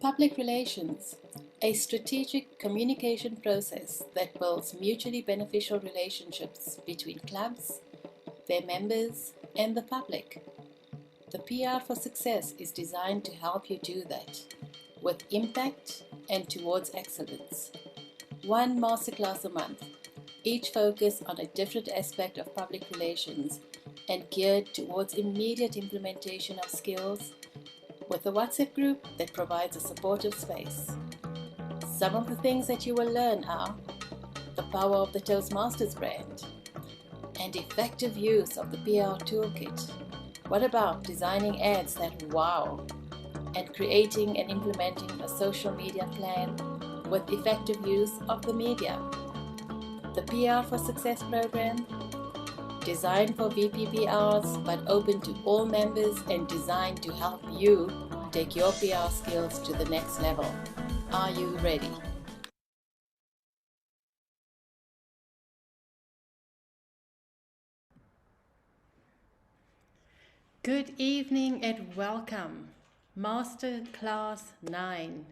Public relations, a strategic communication process that builds mutually beneficial relationships between clubs, their members, and the public. The PR for Success is designed to help you do that with impact and towards excellence. One masterclass a month, each focused on a different aspect of public relations and geared towards immediate implementation of skills, with a WhatsApp group that provides a supportive space. Some of the things that you will learn are the power of the Toastmasters brand and effective use of the PR toolkit. What about designing ads that wow and creating and implementing a social media plan with effective use of the media? The PR for Success program, designed for VPPRs but open to all members and designed to help you take your PR skills to the next level. Are you ready? Good evening and welcome. Masterclass 9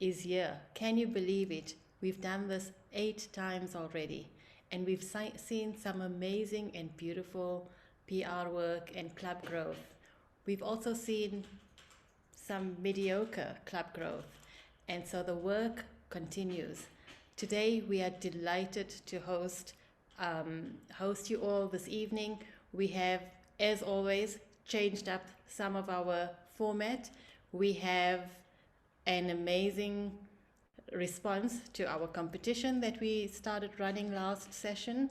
is here. Can you believe it? We've done this 8 times already, and we've seen some amazing and beautiful PR work and club growth. We've also seen some mediocre club growth, and so the work continues. Today we are delighted to host you all this evening. We have, as always, changed up some of our format. We have an amazing response to our competition that we started running last session,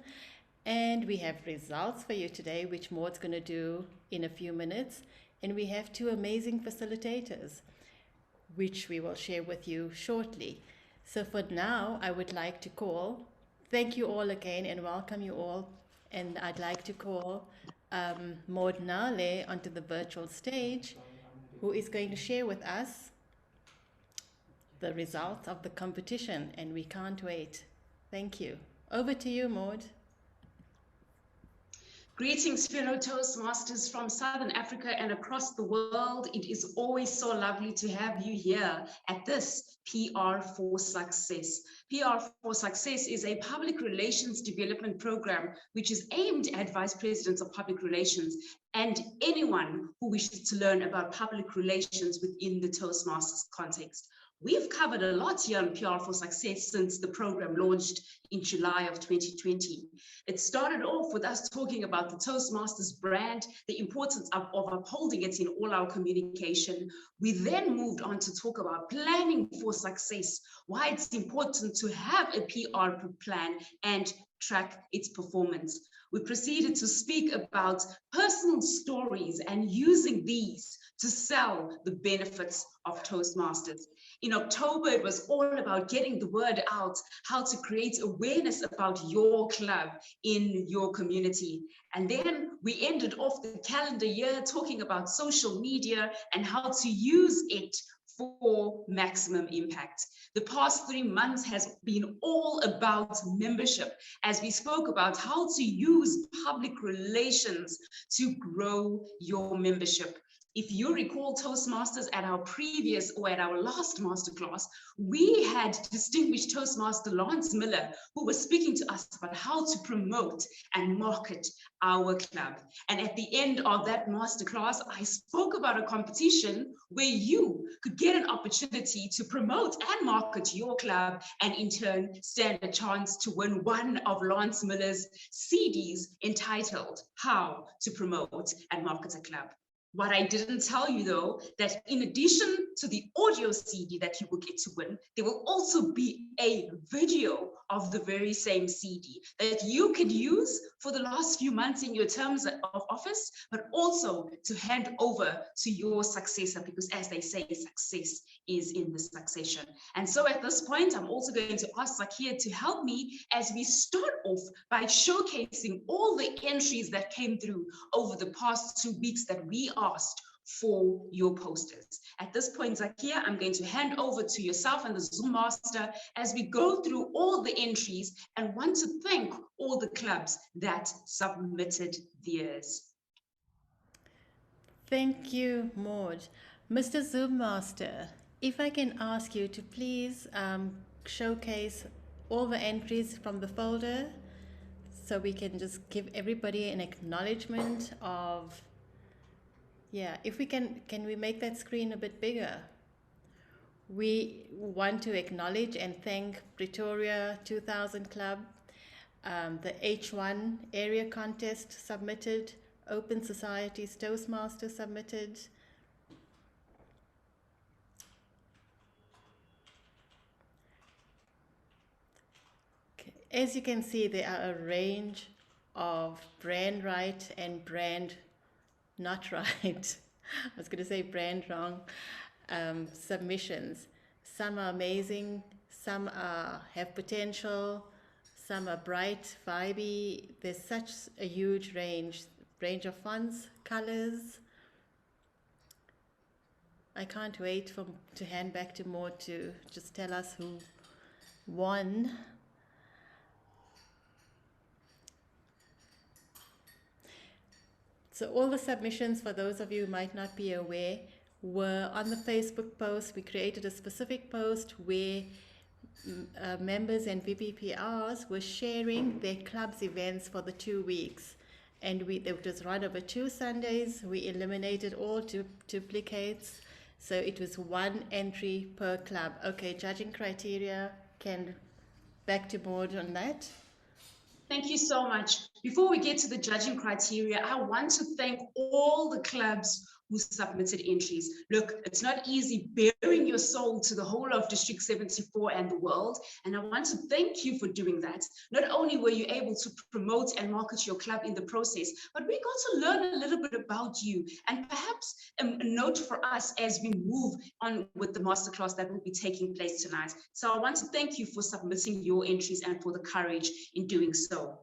and we have results for you today, which Maud's going to do in a few minutes, and we have 2 amazing facilitators which we will share with you shortly. So for now, I would like to thank you all again and welcome you all, and I'd like to call Maud Nale onto the virtual stage, who is going to share with us the results of the competition, and we can't wait. Thank you. Over to you, Maud. Greetings, fellow Toastmasters from Southern Africa and across the world. It is always so lovely to have you here at this PR for Success. PR for Success is a public relations development program which is aimed at vice presidents of public relations and anyone who wishes to learn about public relations within the Toastmasters context. We've covered a lot here on PR for Success since the program launched in July of 2020. It started off with us talking about the Toastmasters brand, the importance of upholding it in all our communication. We then moved on to talk about planning for success, why it's important to have a PR plan and track its performance. We proceeded to speak about personal stories and using these to sell the benefits of Toastmasters. In October, it was all about getting the word out, how to create awareness about your club in your community. And then we ended off the calendar year talking about social media and how to use it for maximum impact. The past 3 months has been all about membership, as we spoke about how to use public relations to grow your membership. If you recall Toastmasters at our previous or at our last masterclass, we had Distinguished Toastmaster Lance Miller, who was speaking to us about how to promote and market our club. And at the end of that masterclass, I spoke about a competition where you could get an opportunity to promote and market your club and in turn stand a chance to win one of Lance Miller's CDs entitled How to Promote and Market a Club. What I didn't tell you, though, that in addition to the audio CD that you will get to win, there will also be a video of the very same CD that you could use for the last few months in your terms of office, but also to hand over to your successor, because as they say, success is in the succession. And so at this point, I'm also going to ask Zakia to help me as we start off by showcasing all the entries that came through over the past 2 weeks that we asked for your posters. At this point, Zakia, I'm going to hand over to yourself and the Zoom master as we go through all the entries and want to thank all the clubs that submitted theirs. Thank you, Maud. Mr. Zoom master, If I can ask you to please showcase all the entries from the folder so we can just give everybody an acknowledgement of, yeah, if we can we make that screen a bit bigger? We want to acknowledge and thank Pretoria 2000 Club, the H1 area contest submitted, Open Societies Toastmaster submitted. As you can see, there are a range of brand right and brand not right. I was going to say brand wrong submissions. Some are amazing, some have potential, some are bright, vibey. There's such a huge range of fonts, colors. I can't wait to hand back to Maud to just tell us who won. So all the submissions, for those of you who might not be aware, were on the Facebook post. We created a specific post where members and VPPRs were sharing their club's events for the 2 weeks. And it was run over 2 Sundays. We eliminated all duplicates. So it was 1 entry per club. Okay, judging criteria, back to Maud on that. Thank you so much. Before we get to the judging criteria, I want to thank all the clubs who submitted entries. Look, it's not easy bearing your soul to the whole of District 74 and the world, and I want to thank you for doing that. Not only were you able to promote and market your club in the process, but we got to learn a little bit about you, and perhaps a note for us as we move on with the masterclass that will be taking place tonight. So I want to thank you for submitting your entries and for the courage in doing so.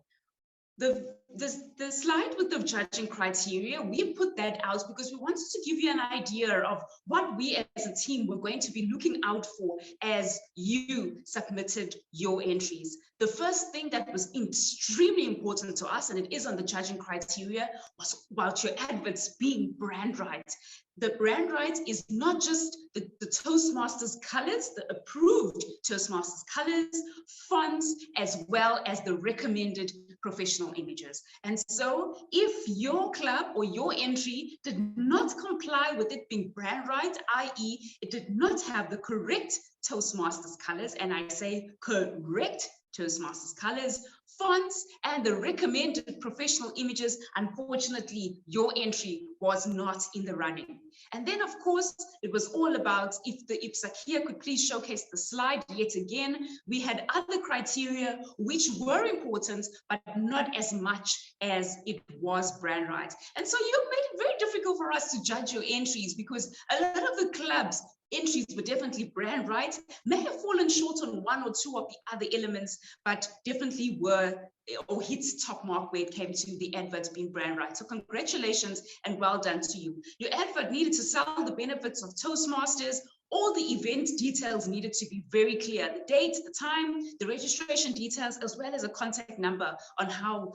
The slide with the judging criteria, we put that out because we wanted to give you an idea of what we as a team were going to be looking out for as you submitted your entries. The first thing that was extremely important to us, and it is on the judging criteria, was about your adverts being brand right. The brand right is not just the Toastmasters colors, the approved Toastmasters colors, fonts, as well as the recommended professional images. And so if your club or your entry did not comply with it being brand right, i.e. it did not have the correct Toastmasters colors, and I say correct Toastmasters colors, fonts, and the recommended professional images, unfortunately, your entry was not in the running. And then, of course, it was all about, if Zakia could please showcase the slide yet again, we had other criteria which were important, but not as much as it was brand right. And so you made it very difficult for us to judge your entries because a lot of the clubs entries were definitely brand right, may have fallen short on 1 or 2 of the other elements, but definitely were or hit top mark where it came to the adverts being brand right. So congratulations and well done to you. Your advert needed to sell the benefits of Toastmasters. All the event details needed to be very clear. The date, the time, the registration details, as well as a contact number on how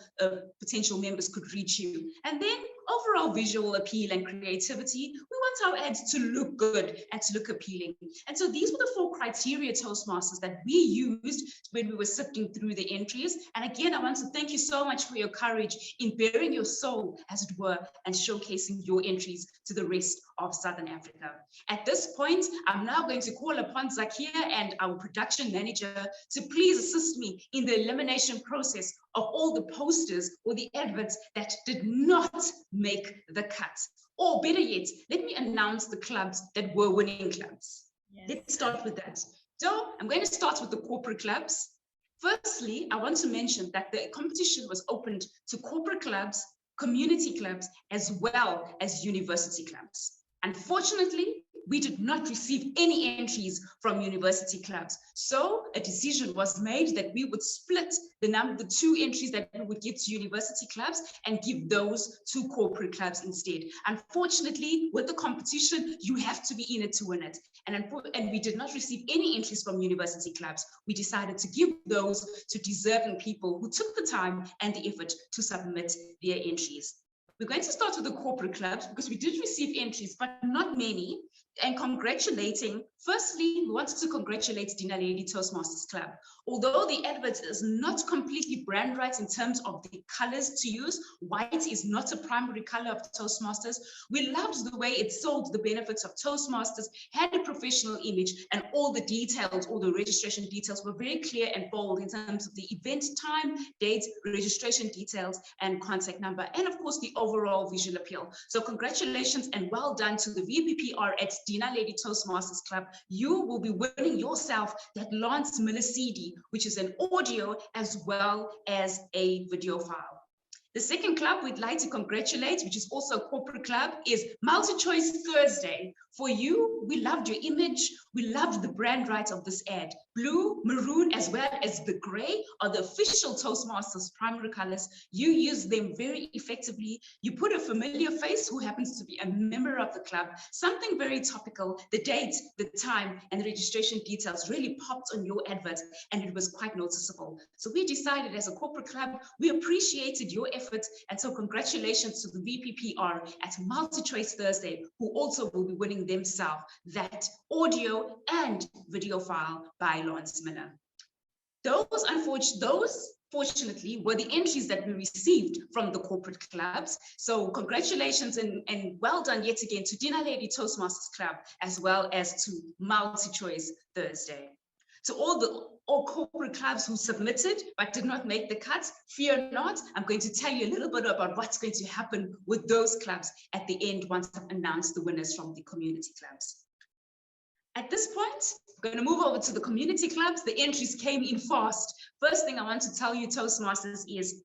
potential members could reach you. And then overall visual appeal and creativity. We want our ads to look good and to look appealing. And so these were the 4 criteria, Toastmasters, that we used when we were sifting through the entries. And again, I want to thank you so much for your courage in bearing your soul, as it were, and showcasing your entries to the rest of Southern Africa. At this point, I'm now going to call upon Zakia and our production manager to please assist me in the elimination process of all the posters or the adverts that did not make the cut. Or better yet, let me announce the clubs that were winning clubs. Yes. Let's start with that. So I'm going to start with the corporate clubs. Firstly, I want to mention that the competition was opened to corporate clubs, community clubs, as well as university clubs. Unfortunately, we did not receive any entries from university clubs. So a decision was made that we would split the 2 entries that we would give to university clubs and give those to corporate clubs instead. Unfortunately, with the competition, you have to be in it to win it. And we did not receive any entries from university clubs. We decided to give those to deserving people who took the time and the effort to submit their entries. We're going to start with the corporate clubs because we did receive entries, but not many. and congratulating. Firstly, we wanted to congratulate Dinner Lady Toastmasters Club. Although the advert is not completely brand right in terms of the colors to use, white is not a primary color of Toastmasters. We loved the way it sold the benefits of Toastmasters, had a professional image, and all the details, all the registration details were very clear and bold in terms of the event time, date, registration details, and contact number, and of course the overall visual appeal. So congratulations and well done to the VPPR at Dinner Lady Toastmasters Club. You will be winning yourself that Lance Miller CD, which is an audio as well as a video file. The second club we'd like to congratulate, which is also a corporate club, is Multi-Choice Thursday. For you, we loved your image. We loved the brand right of this ad. Blue, maroon, as well as the gray are the official Toastmasters primary colors. You use them very effectively. You put a familiar face who happens to be a member of the club, something very topical. The date, the time, and the registration details really popped on your advert, and it was quite noticeable. So we decided as a corporate club, we appreciated your efforts, and so congratulations to the VPPR at Multi-Choice Thursday, who also will be winning themselves that audio and video file by Lawrence Miller. Those fortunately were the entries that we received from the corporate clubs. So congratulations and well done yet again to Dinner Lady Toastmasters Club, as well as to Multi-Choice Thursday. To all corporate clubs who submitted but did not make the cut, fear not. I'm going to tell you a little bit about what's going to happen with those clubs at the end once I've announced the winners from the community clubs. At this point, I'm going to move over to the community clubs. The entries came in fast. First thing I want to tell you, Toastmasters, is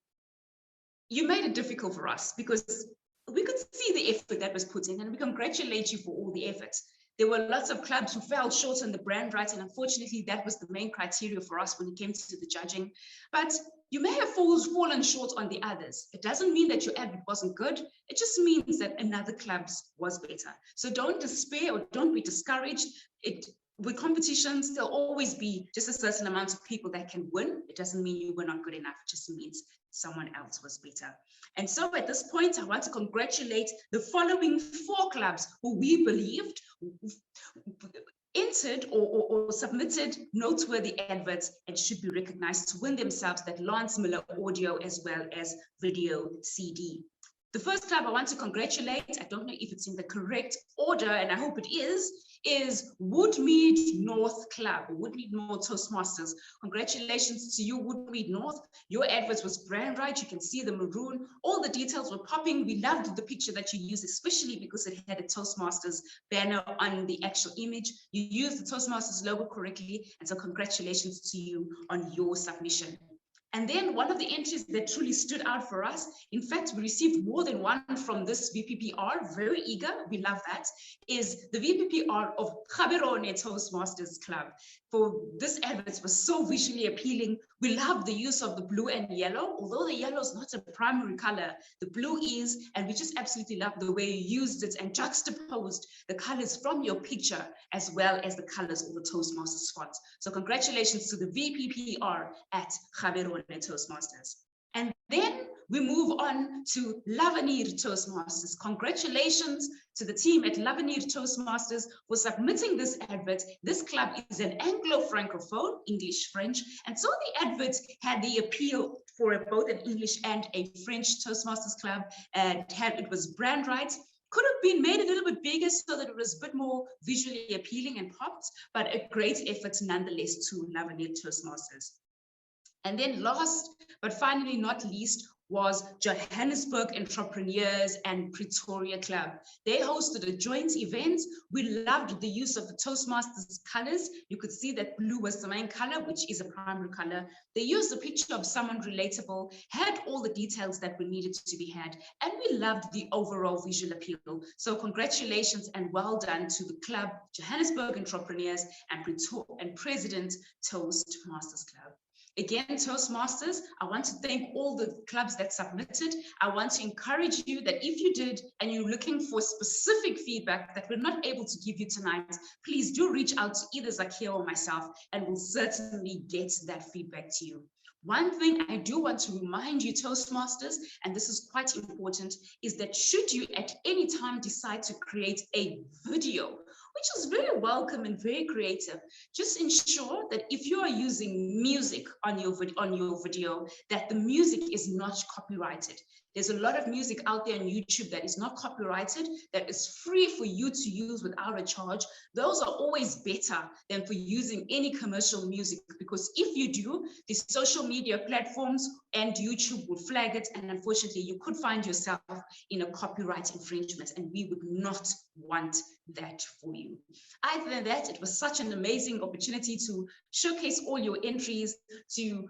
you made it difficult for us because we could see the effort that was put in, and we congratulate you for all the efforts. There were lots of clubs who fell short on the brand right, and unfortunately, that was the main criteria for us when it came to the judging. But you may have fallen short on the others. It doesn't mean that your advert wasn't good. It just means that another club's was better. So don't despair or don't be discouraged. With competitions, there'll always be just a certain amount of people that can win. It doesn't mean you were not good enough. It just means someone else was better. And so at this point, I want to congratulate the following 4 clubs who we believed entered or submitted noteworthy adverts and should be recognized to win themselves that Lance Miller audio as well as video CD. The first club I want to congratulate, I don't know if it's in the correct order, and I hope it is Woodmead North Club, Woodmead North Toastmasters. Congratulations to you, Woodmead North. Your advert was brand right. You can see the maroon. All the details were popping. We loved the picture that you used, especially because it had a Toastmasters banner on the actual image. You used the Toastmasters logo correctly, and so congratulations to you on your submission. And then one of the entries that truly stood out for us, in fact, we received more than one from this VPPR, very eager, we love that, is the VPPR of Gaberone Toastmasters Club. For this advert was so visually appealing. We love the use of the blue and yellow, although the yellow is not a primary color, the blue is, and we just absolutely love the way you used it and juxtaposed the colors from your picture as well as the colors of the Toastmasters fonts. So congratulations to the VPPR at Gaberone Toastmasters. And then we move on to Lavender Toastmasters. Congratulations to the team at Lavender Toastmasters for submitting this advert. This club is an Anglo-Francophone, English-French, and so the advert had the appeal for both an English and a French Toastmasters club, and it was brand right. Could have been made a little bit bigger so that it was a bit more visually appealing and popped, but a great effort nonetheless to Lavender Toastmasters. And then last, but finally not least, was Johannesburg Entrepreneurs and Pretoria Club. They hosted a joint event. We loved the use of the Toastmasters colors. You could see that blue was the main color, which is a primary color. They used a picture of someone relatable, had all the details that were needed to be had, and we loved the overall visual appeal. So congratulations and well done to the club, Johannesburg Entrepreneurs and President Toastmasters Club. Again, Toastmasters, I want to thank all the clubs that submitted. I want to encourage you that if you did and you're looking for specific feedback that we're not able to give you tonight, please do reach out to either Zakia or myself, and we'll certainly get that feedback to you. One thing I do want to remind you, Toastmasters, and this is quite important, is that should you at any time decide to create a video which is very welcome and very creative. Just ensure that if you are using music on your video, that the music is not copyrighted. There's a lot of music out there on YouTube that is not copyrighted, that is free for you to use without a charge. Those are always better than for using any commercial music, because if you do, the social media platforms and YouTube will flag it, and unfortunately you could find yourself in a copyright infringement, and we would not want that for you. Other than that, it was such an amazing opportunity to showcase all your entries, to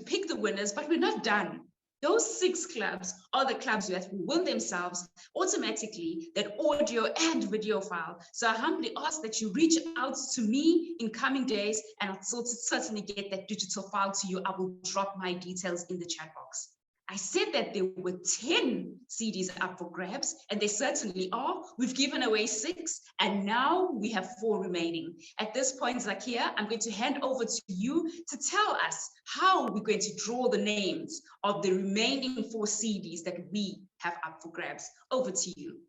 pick the winners, but we're not done. Those 6 clubs are the clubs that will win themselves automatically that audio and video file. So I humbly ask that you reach out to me in coming days, and I'll certainly get that digital file to you. I will drop my details in the chat box. I said that there were 10 CDs up for grabs, and they certainly are. We've given away 6, and now we have 4 remaining. At this point, Zakia, I'm going to hand over to you to tell us how we're going to draw the names of the remaining 4 CDs that we have up for grabs. Over to you.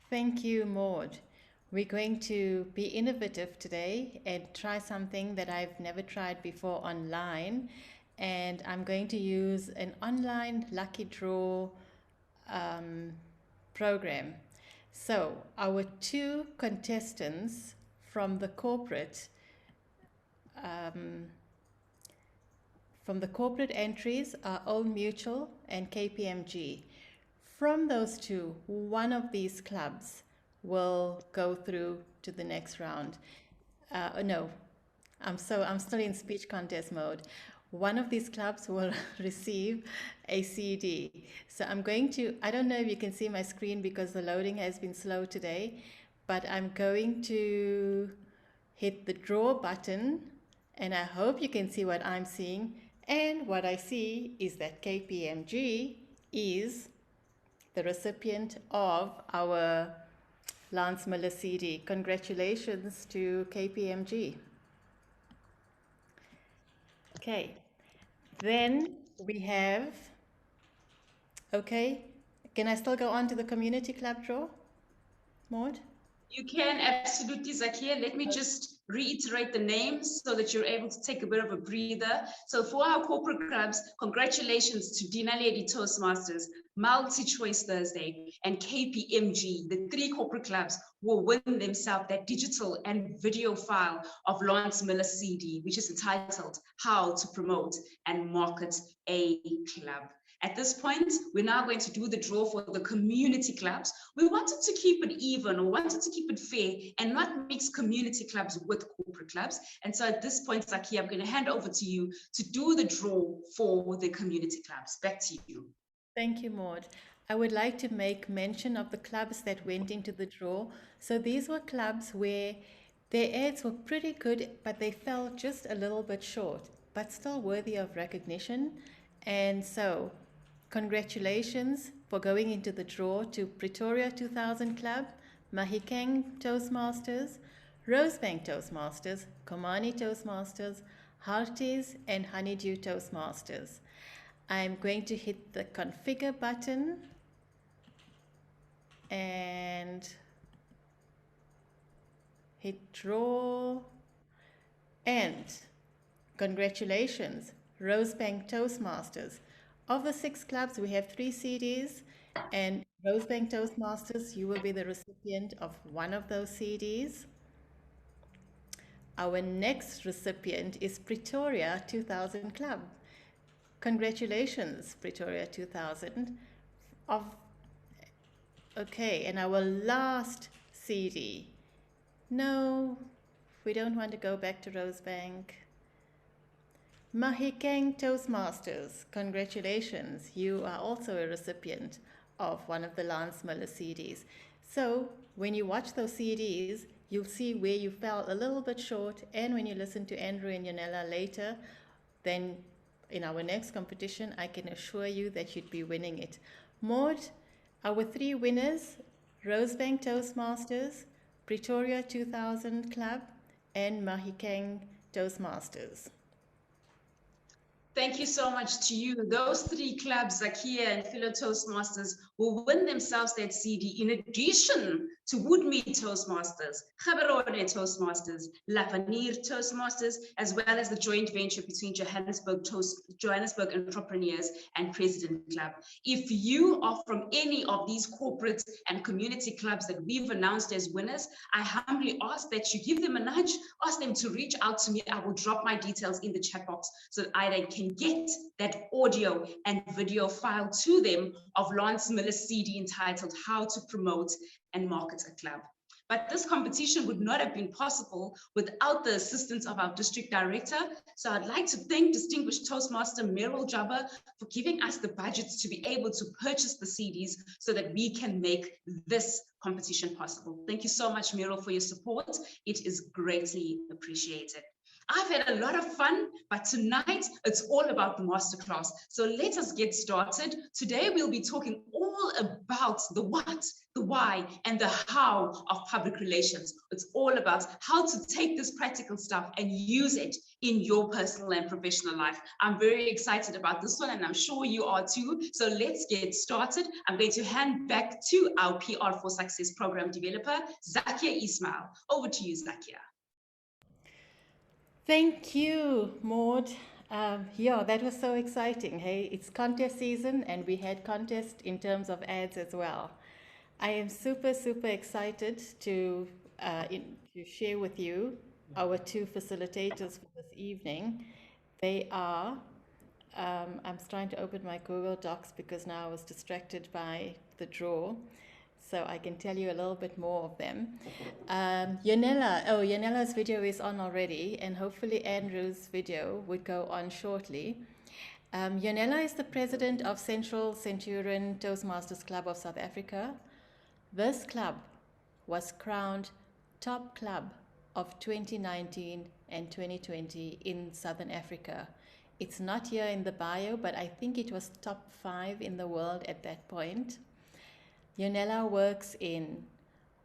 Thank you, Maud. We're going to be innovative today and try something that I've never tried before online. And I'm going to use an online lucky draw program. So our 2 contestants from the corporate entries are Old Mutual and KPMG. From those 2, one of these clubs will go through to the next round. No, I'm still in speech contest mode. One of these clubs will receive a CD. So I'm going to, I don't know if you can see my screen because the loading has been slow today, but I'm going to hit the draw button, and I hope you can see what I'm seeing. And what I see is that KPMG is the recipient of our Lance Miller CD. Congratulations to KPMG. Okay, then we have, okay, can I still go on to the community club draw, Maud? You can, absolutely, Zakia. Let me just reiterate the names so that you're able to take a bit of a breather. So for our corporate clubs, congratulations to Dina Lady Toastmasters, Multi-Choice Thursday, and KPMG. The 3 corporate clubs will win themselves that digital and video file of Lance Miller CD, which is entitled How to Promote and Market a Club. At this point, we're now going to do the draw for the community clubs. We wanted to keep it even, or wanted to keep it fair and not mix community clubs with corporate clubs. And so at this point, Zakia, I'm going to hand over to you to do the draw for the community clubs. Back to you. Thank you, Maud. I would like to make mention of the clubs that went into the draw. So these were clubs where their ads were pretty good, but they fell just a little bit short, but still worthy of recognition. And so congratulations for going into the draw to Pretoria 2000 Club, Mahikeng Toastmasters, Rosebank Toastmasters, Komani Toastmasters, Harties, and Honeydew Toastmasters. I'm going to hit the configure button and hit draw, and congratulations, Rosebank Toastmasters. Of the 6 clubs, we have 3 CDs, and Rosebank Toastmasters, you will be the recipient of one of those CDs. Our next recipient is Pretoria 2000 Club. Congratulations, Pretoria 2000. Okay, and our last CD. No, we don't want to go back to Rosebank. Mahikeng Toastmasters, congratulations. You are also a recipient of one of the Lance Miller CDs. So when you watch those CDs, you'll see where you fell a little bit short, and when you listen to Andrew and Yonela later, then in our next competition, I can assure you that you'd be winning it. Maud, our 3 winners, Rosebank Toastmasters, Pretoria 2000 Club, and Mahikeng Toastmasters. Thank you so much to you. Those three clubs, Zakia and fellow Toastmasters, will win themselves that CD in addition to Woodmead Toastmasters, Gaborone Toastmasters, Lavender Toastmasters, as well as the joint venture between Johannesburg Entrepreneurs and President Club. If you are from any of these corporate and community clubs that we've announced as winners, I humbly ask that you give them a nudge, ask them to reach out to me. I will drop my details in the chat box so that I can get that audio and video file to them of Lance Miller's CD entitled How to Promote and Market a Club. But this competition would not have been possible without the assistance of our district director. So I'd like to thank Distinguished Toastmaster Meryl Jabba for giving us the budgets to be able to purchase the CDs so that we can make this competition possible. Thank you so much, Meryl, for your support. It is greatly appreciated. I've had a lot of fun, but tonight it's all about the masterclass. So let us get started. Today we'll be talking all about the what, the why, and the how of public relations. It's all about how to take this practical stuff and use it in your personal and professional life. I'm very excited about this one, and I'm sure you are too. So let's get started. I'm going to hand back to our PR for Success program developer, Zakia Ismail. Over to you, Zakia. Thank you, Maud. Yeah, that was so exciting. Hey, it's contest season, and we had contest in terms of ads as well. I am super, super excited to share with you our two facilitators for this evening. They are, I'm trying to open my Google Docs because now I was distracted by the draw. So I can tell you a little bit more of them. Yonela's video is on already, and hopefully Andrew's video would go on shortly. Yonela is the president of Central Centurion Toastmasters Club of South Africa. This club was crowned top club of 2019 and 2020 in Southern Africa. It's not here in the bio, but I think it was top 5 in the world at that point. Yonela works in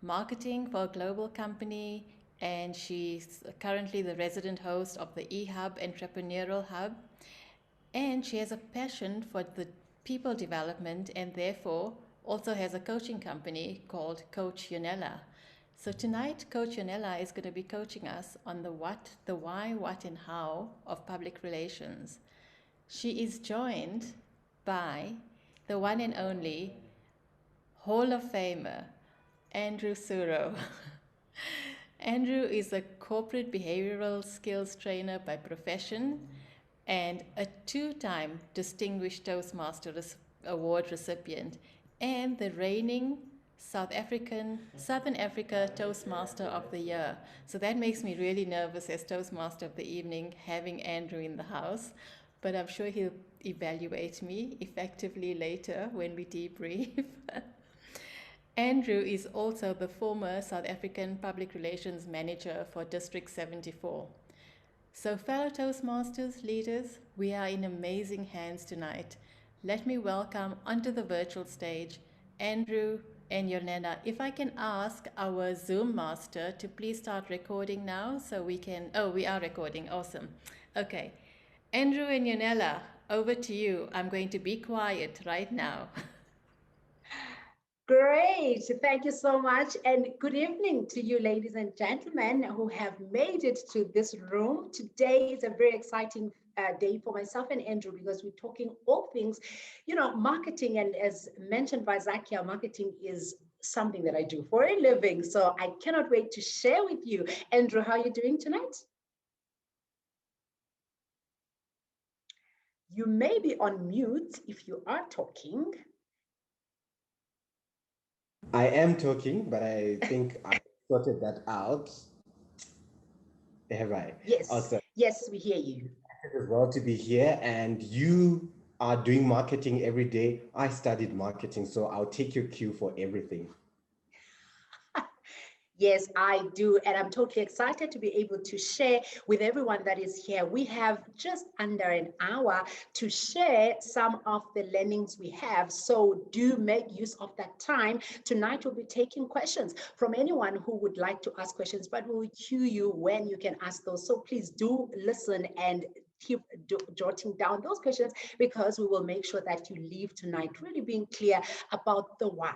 marketing for a global company, and she's currently the resident host of the eHub Entrepreneurial Hub. And she has a passion for the people development, and therefore also has a coaching company called Coach Yonela. So tonight, Coach Yonela is going to be coaching us on the what, the why, what, and how of public relations. She is joined by the one and only Hall of Famer, Andrew Tsuro. Andrew is a corporate behavioral skills trainer by profession and a 2-time Distinguished Toastmaster Award recipient and the reigning Southern Africa Toastmaster of the Year. So that makes me really nervous as Toastmaster of the evening, having Andrew in the house. But I'm sure he'll evaluate me effectively later when we debrief. Andrew is also the former South African Public Relations Manager for District 74. So fellow Toastmasters, leaders, we are in amazing hands tonight. Let me welcome onto the virtual stage Andrew and Yonela. If I can ask our Zoom master to please start recording now so we can, we are recording, awesome. Okay, Andrew and Yonela, over to you. I'm going to be quiet right now. Great. Thank you so much. And good evening to you, ladies and gentlemen, who have made it to this room. Today is a very exciting day for myself and Andrew because we're talking all things, marketing. And as mentioned by Zakia, marketing is something that I do for a living. So I cannot wait to share with you. Andrew, how are you doing tonight? You may be on mute if you are talking. I am talking, but I think I sorted that out. Have I? Yes. Awesome. Yes, we hear you. It is well to be here, and you are doing marketing every day. I studied marketing, so I'll take your cue for everything. Yes, I do. And I'm totally excited to be able to share with everyone that is here. We have just under an hour to share some of the learnings we have. So do make use of that time. Tonight, we'll be taking questions from anyone who would like to ask questions, but we'll cue you when you can ask those. So please do listen and keep jotting down those questions, because we will make sure that you leave tonight really being clear about the what,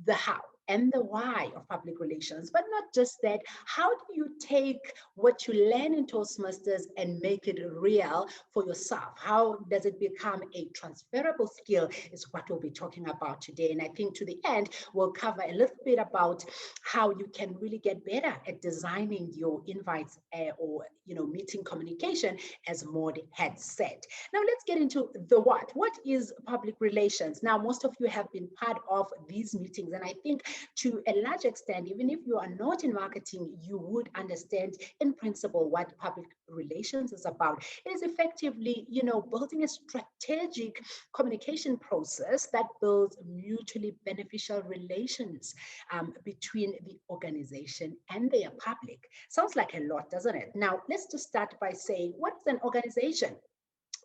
the how, and the why of public relations. But not just that, how do you take what you learn in Toastmasters and make it real for yourself? How does it become a transferable skill is what we'll be talking about today. And I think to the end, we'll cover a little bit about how you can really get better at designing your invites or meeting communication, as Maud had said. Now let's get into the what. What is public relations? Now, most of you have been part of these meetings, and I think to a large extent, even if you are not in marketing, you would understand in principle what public relations is about. It is effectively, building a strategic communication process that builds mutually beneficial relations between the organization and their public. Sounds like a lot, doesn't it? Now, let's just start by saying, what is an organization?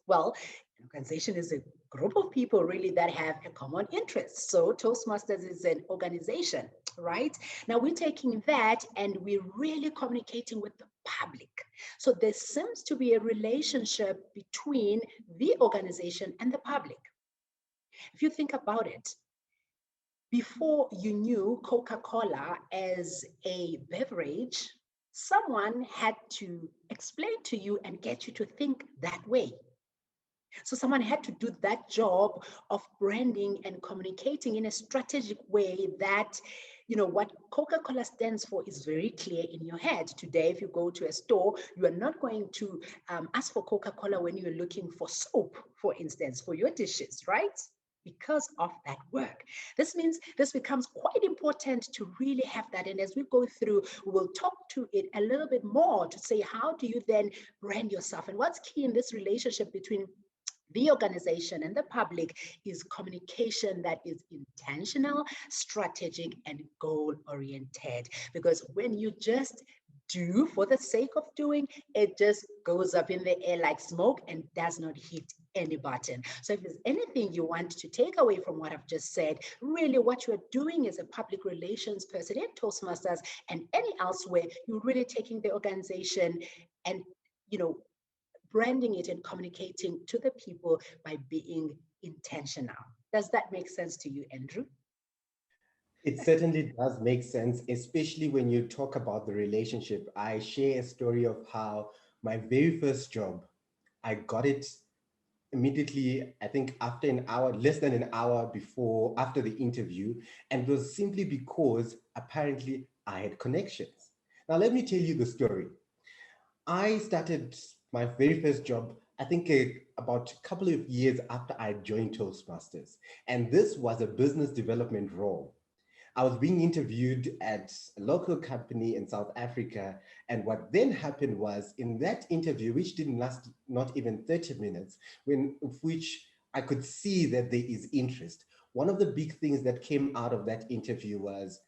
Well, an organization is a group of people really that have a common interest. So Toastmasters is an organization, right? Now we're taking that and we're really communicating with the public. So there seems to be a relationship between the organization and the public. If you think about it, before you knew Coca-Cola as a beverage, someone had to explain to you and get you to think that way. So someone had to do that job of branding and communicating in a strategic way that, what Coca-Cola stands for is very clear in your head. Today, if you go to a store, you are not going to ask for Coca-Cola when you're looking for soap, for instance, for your dishes, right? Because of that work. This means this becomes quite important to really have that. And as we go through, we'll talk to it a little bit more to say, how do you then brand yourself? And what's key in this relationship between the organization and the public is communication that is intentional, strategic, and goal-oriented. Because when you just do for the sake of doing, it just goes up in the air like smoke and does not hit any button. So if there's anything you want to take away from what I've just said, really what you're doing as a public relations person in Toastmasters and any elsewhere, you're really taking the organization and, branding it and communicating to the people by being intentional. Does that make sense to you, Andrew? It certainly does make sense, especially when you talk about the relationship. I share a story of how my very first job, I got it immediately, I think after an hour, less than an hour before, after the interview, and it was simply because apparently I had connections. Now, let me tell you the story. I started my very first job, I think about a couple of years after I joined Toastmasters. And this was a business development role. I was being interviewed at a local company in South Africa. And what then happened was in that interview, which didn't last not even 30 minutes, which I could see that there is interest. One of the big things that came out of that interview was,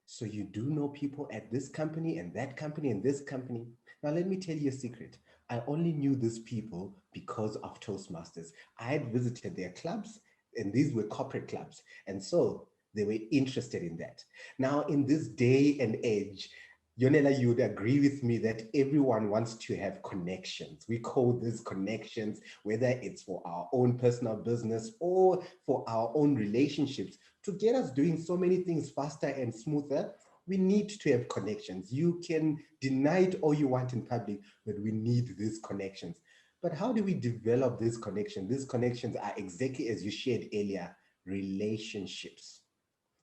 so you do know people at this company and that company and this company. Now, let me tell you a secret. I only knew these people because of Toastmasters. I had visited their clubs, and these were corporate clubs. And so they were interested in that. Now, in this day and age, Yonela, you would agree with me that everyone wants to have connections. We call these connections, whether it's for our own personal business or for our own relationships, to get us doing so many things faster and smoother. We need to have connections. You can deny it all you want in public, but we need these connections. But how do we develop these connections? These connections are exactly as you shared earlier, relationships.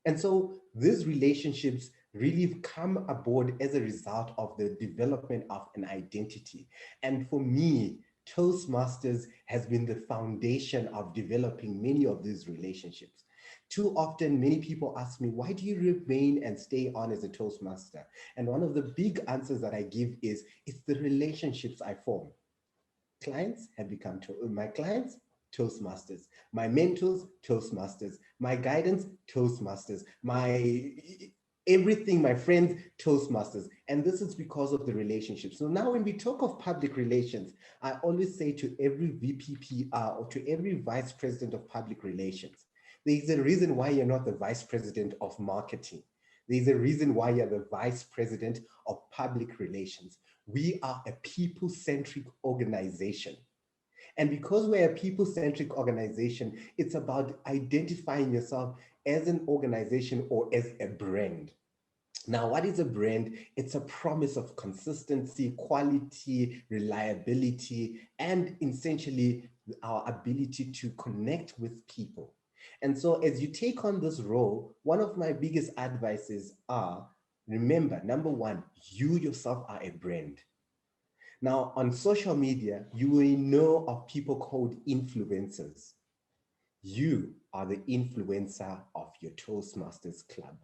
And so these relationships really come aboard as a result of the development of an identity. And for me, Toastmasters has been the foundation of developing many of these relationships. Too often, many people ask me, why do you remain and stay on as a Toastmaster? And one of the big answers that I give is, it's the relationships I form. Clients have become my clients, Toastmasters. My mentors, Toastmasters. My guidance, Toastmasters. My everything, my friends, Toastmasters. And this is because of the relationship. So now when we talk of public relations, I always say to every VPPR or to every vice president of public relations, there is a reason why you're not the vice president of marketing. There's a reason why you're the Vice President of Public Relations. We are a people-centric organization. And because we're a people-centric organization, it's about identifying yourself as an organization or as a brand. Now, what is a brand? It's a promise of consistency, quality, reliability, and essentially our ability to connect with people. And so as you take on this role, one of my biggest advices are, remember, number one, you yourself are a brand. Now, on social media, you will know of people called influencers. You are the influencer of your Toastmasters Club.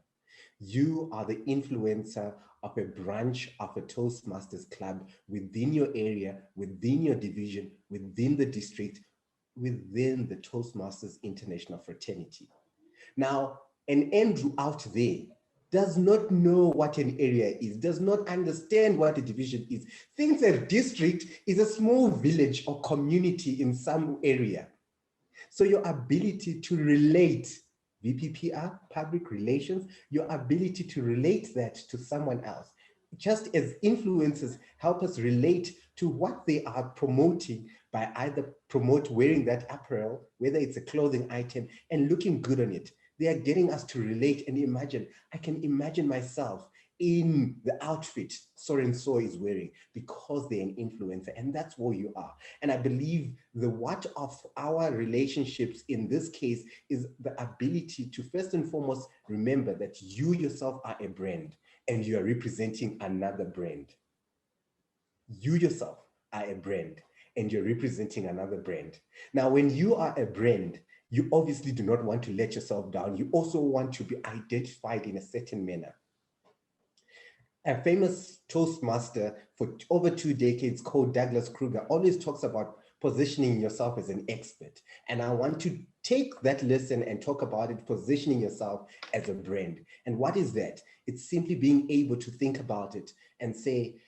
You are the influencer of a branch of a Toastmasters Club within your area, within your division, within the district, within the Toastmasters International Fraternity. Now, an Andrew out there does not know what an area is, does not understand what a division is, thinks a district is a small village or community in some area. So your ability to relate, VPPR, public relations, your ability to relate that to someone else, just as influencers help us relate to what they are promoting by either promote wearing that apparel, whether it's a clothing item, and looking good on it. They are getting us to relate and imagine. I can imagine myself in the outfit so and so is wearing because they're an influencer, and that's where you are. And I believe the what of our relationships in this case is the ability to first and foremost remember that you yourself are a brand and you are representing another brand. You yourself are a brand and you're representing another brand. Now, when you are a brand, you obviously do not want to let yourself down. You also want to be identified in a certain manner. A famous Toastmaster for over 2 decades called Douglas Kruger always talks about positioning yourself as an expert. And I want to take that lesson and talk about it, positioning yourself as a brand. And what is that? It's simply being able to think about it and say,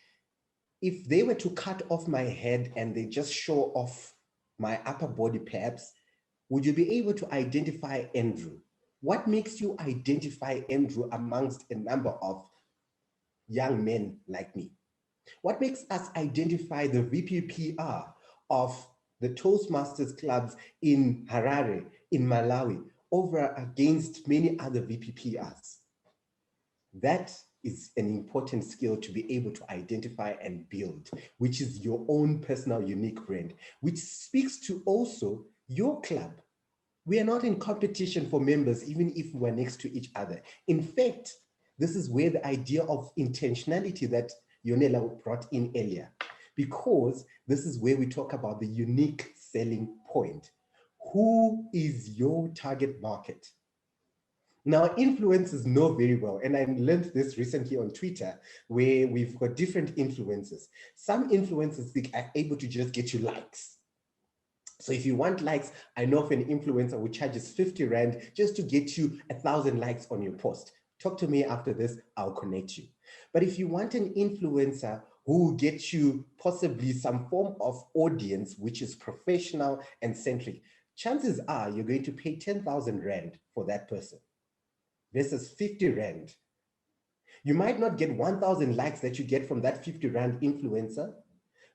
if they were to cut off my head and they just show off my upper body perhaps, would you be able to identify Andrew? What makes you identify Andrew amongst a number of young men like me? What makes us identify the VPPR of the Toastmasters clubs in Harare, in Malawi, over against many other VPPRs? That is an important skill to be able to identify and build, which is your own personal unique brand, which speaks to also your club. We are not in competition for members, even if we're next to each other. In fact, this is where the idea of intentionality that Yonela brought in earlier, because this is where we talk about the unique selling point. Who is your target market? Now, influencers know very well, and I learned this recently on Twitter, where we've got different influencers. Some influencers are able to just get you likes. So if you want likes, I know of an influencer who charges 50 Rand just to get you 1,000 likes on your post. Talk to me after this, I'll connect you. But if you want an influencer who will get you possibly some form of audience, which is professional and centric, chances are you're going to pay 10,000 Rand for that person versus 50 Rand. You might not get 1,000 likes that you get from that 50 Rand influencer,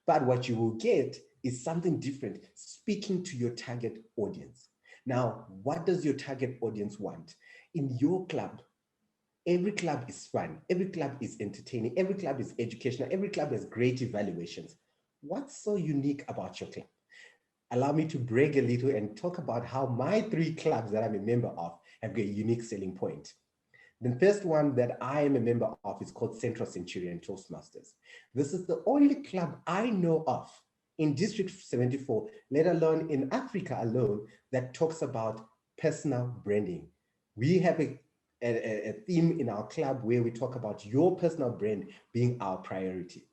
but what you will get is something different, speaking to your target audience. Now, what does your target audience want? In your club, every club is fun, every club is entertaining, every club is educational, every club has great evaluations. What's so unique about your club? Allow me to brag a little and talk about how my 3 clubs that I'm a member of have got a unique selling point. The first one that I am a member of is called Central Centurion Toastmasters. This is the only club I know of in District 74, let alone in Africa alone, that talks about personal branding. We have a theme in our club where we talk about your personal brand being our priority.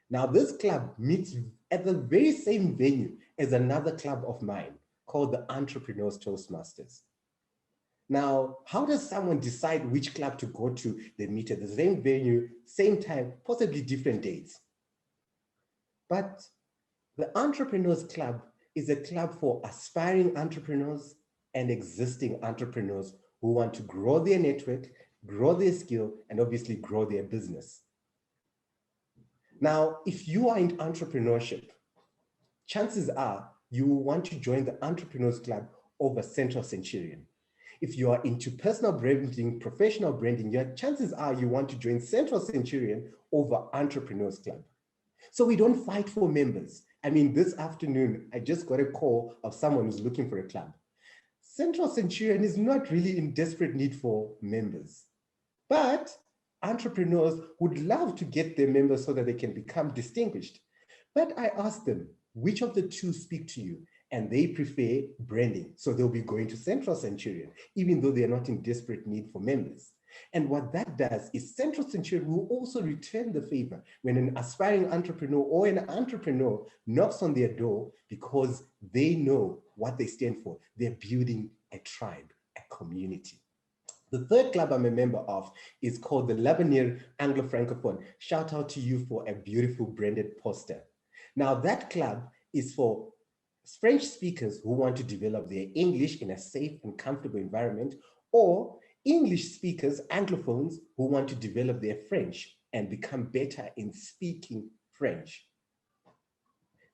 Now, this club meets at the very same venue as another club of mine called the Entrepreneurs Toastmasters. Now, how does someone decide which club to go to? They meet at the same venue, same time, possibly different dates. But the Entrepreneurs Club is a club for aspiring entrepreneurs and existing entrepreneurs who want to grow their network, grow their skill, and obviously grow their business. Now, if you are in entrepreneurship, chances are you will want to join the Entrepreneurs Club over Central Centurion. If you are into personal branding, professional branding, your chances are you want to join Central Centurion over Entrepreneurs Club. So we don't fight for members. I mean, this afternoon, I just got a call of someone who's looking for a club. Central Centurion is not really in desperate need for members, but entrepreneurs would love to get their members so that they can become distinguished. But I asked them, which of the two speak to you? And they prefer branding. So they'll be going to Central Centurion, even though they're not in desperate need for members. And what that does is Central Centurion will also return the favor when an aspiring entrepreneur or an entrepreneur knocks on their door, because they know what they stand for. They're building a tribe, a community. The third club I'm a member of is called the Lavender Anglo-Francophone. Shout out to you for a beautiful branded poster. Now that club is for French speakers who want to develop their English in a safe and comfortable environment, or English speakers, Anglophones, who want to develop their French and become better in speaking French.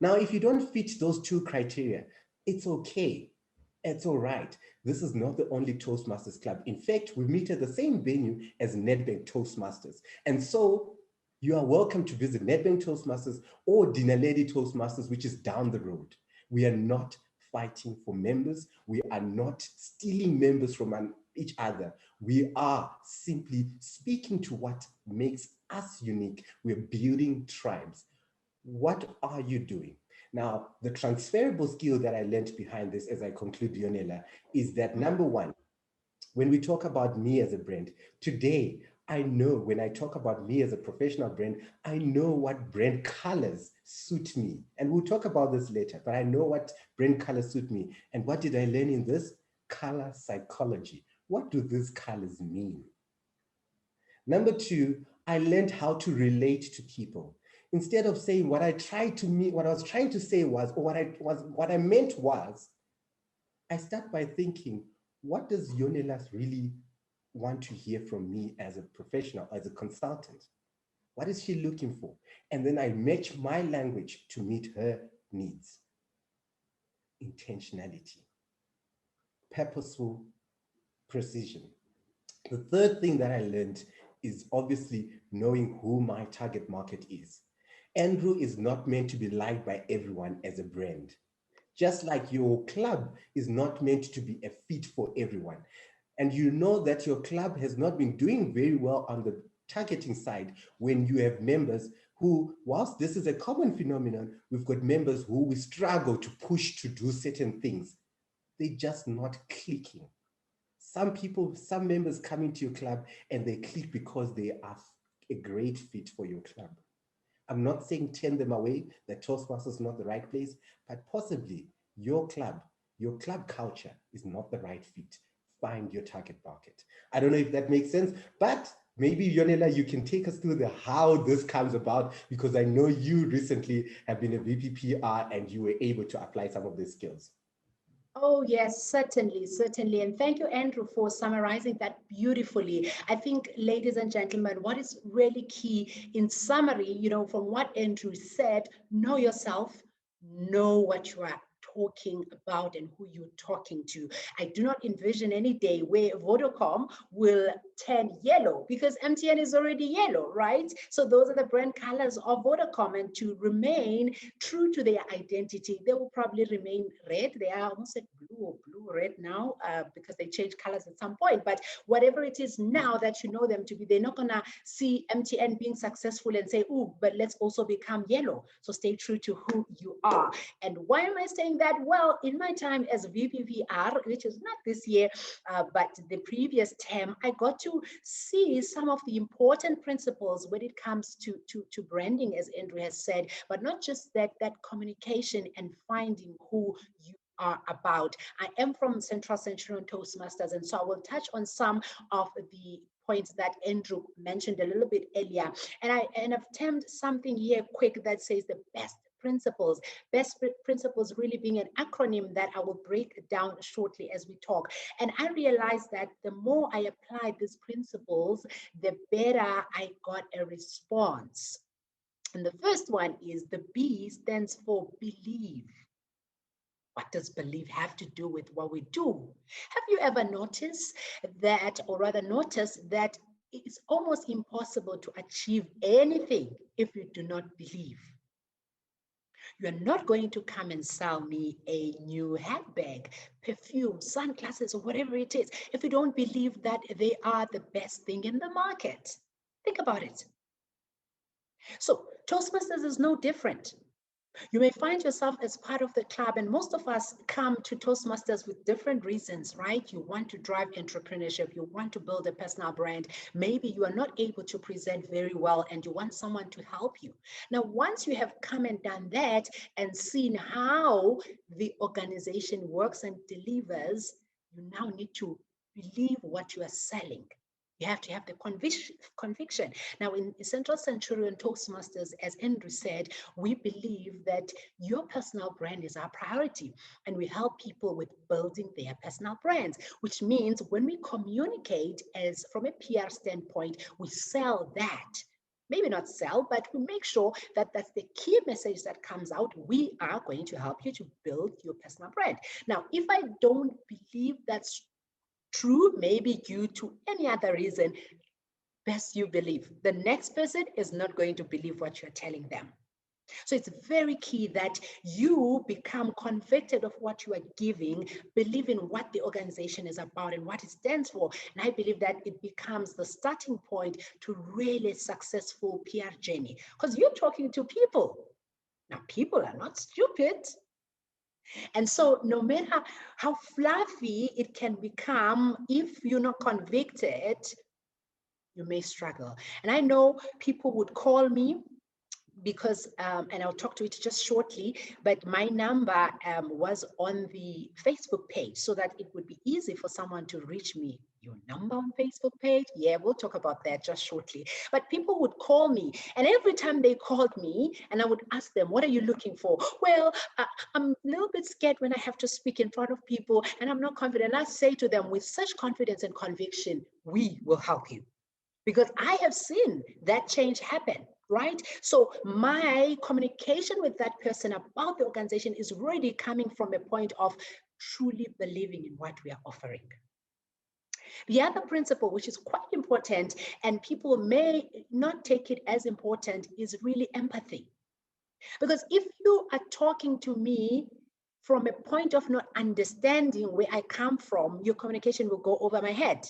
Now, if you don't fit those two criteria, it's okay. It's all right. This is not the only Toastmasters club. In fact, we meet at the same venue as Nedbank Toastmasters. And so you are welcome to visit Nedbank Toastmasters or Dinner Lady Toastmasters, which is down the road. We are not fighting for members. We are not stealing members from each other. We are simply speaking to what makes us unique. We're building tribes. What are you doing? Now, the transferable skill that I learned behind this as I conclude, Yonela, is that number one, when we talk about me as a brand, today, I know when I talk about me as a professional brand, I know what brand colors suit me. And we'll talk about this later, but I know what brand colors suit me. And what did I learn in this? Color psychology. What do these colors mean? Number two, I learned how to relate to people. Instead of saying what I was trying to say was, or what I meant was, I start by thinking, what does Yonela really want to hear from me as a professional, as a consultant? What is she looking for? And then I match my language to meet her needs. Intentionality, purposeful precision. The third thing that I learned is obviously knowing who my target market is. Andrew is not meant to be liked by everyone as a brand. Just like your club is not meant to be a fit for everyone. And you know that your club has not been doing very well on the targeting side when you have members who, whilst this is a common phenomenon, we've got members who we struggle to push to do certain things. They're just not clicking. Some members come into your club and they click because they are a great fit for your club. I'm not saying turn them away, that Toastmasters is not the right place, but possibly your club culture is not the right fit. Find your target market. I don't know if that makes sense, but maybe Yonela, you can take us through how this comes about, because I know you recently have been a VP PR and you were able to apply some of these skills. Oh, yes, certainly, certainly. And thank you, Andrew, for summarizing that beautifully. I think, ladies and gentlemen, what is really key in summary, from what Andrew said, know yourself, know what you are talking about and who you're talking to. I do not envision any day where Vodacom will turn yellow, because MTN is already yellow, right? So those are the brand colors of Vodacom, and to remain true to their identity, they will probably remain red. They are almost at blue or blue-red now, because they change colors at some point. But whatever it is now that you know them to be, they're not gonna see MTN being successful and say, "Oh, but let's also become yellow." So stay true to who you are. And why am I saying that? Well, in my time as VPPR, which is not this year, but the previous term, I got to see some of the important principles when it comes to branding, as Andrew has said, but not just that communication and finding who you are about. I am from Central Centurion Toastmasters, and so I will touch on some of the points that Andrew mentioned a little bit earlier. And I've termed something here quick that says the best principles. Best principles really being an acronym that I will break down shortly as we talk. And I realized that the more I applied these principles, the better I got a response. And the first one is the B stands for believe. What does belief have to do with what we do? Have you ever noticed that, or rather noticed that it's almost impossible to achieve anything if you do not believe? You're not going to come and sell me a new handbag, perfume, sunglasses, or whatever it is if you don't believe that they are the best thing in the market. Think about it. So Toastmasters is no different. You may find yourself as part of the club, and most of us come to Toastmasters with different reasons, right? You want to drive entrepreneurship, you want to build a personal brand. Maybe you are not able to present very well and you want someone to help you. Now, once you have come and done that and seen how the organization works and delivers, you now need to believe what you are selling. You have to have the conviction. Now, in Central Centurion Toastmasters, as Andrew said, we believe that your personal brand is our priority, and we help people with building their personal brands, which means when we communicate as from a PR standpoint, we sell that. Maybe not sell, but we make sure that that's the key message that comes out. We are going to help you to build your personal brand. Now, if I don't believe that's true, maybe due to any other reason, best you believe. The next person is not going to believe what you're telling them. So it's very key that you become convicted of what you are giving, believe in what the organization is about and what it stands for. And I believe that it becomes the starting point to really successful PR journey, because you're talking to people. Now, people are not stupid. And so no matter how fluffy it can become, if you're not convicted, you may struggle. And I know people would call me because, and I'll talk to it just shortly, but my number was on the Facebook page so that it would be easy for someone to reach me. Your number on Facebook page? Yeah, we'll talk about that just shortly. But people would call me, and every time they called me, and I would ask them, what are you looking for? Well, I'm a little bit scared when I have to speak in front of people, and I'm not confident. I say to them, with such confidence and conviction, we will help you. Because I have seen that change happen, right? So my communication with that person about the organization is really coming from a point of truly believing in what we are offering. The other principle, which is quite important, and people may not take it as important, is really empathy. Because if you are talking to me from a point of not understanding where I come from, your communication will go over my head.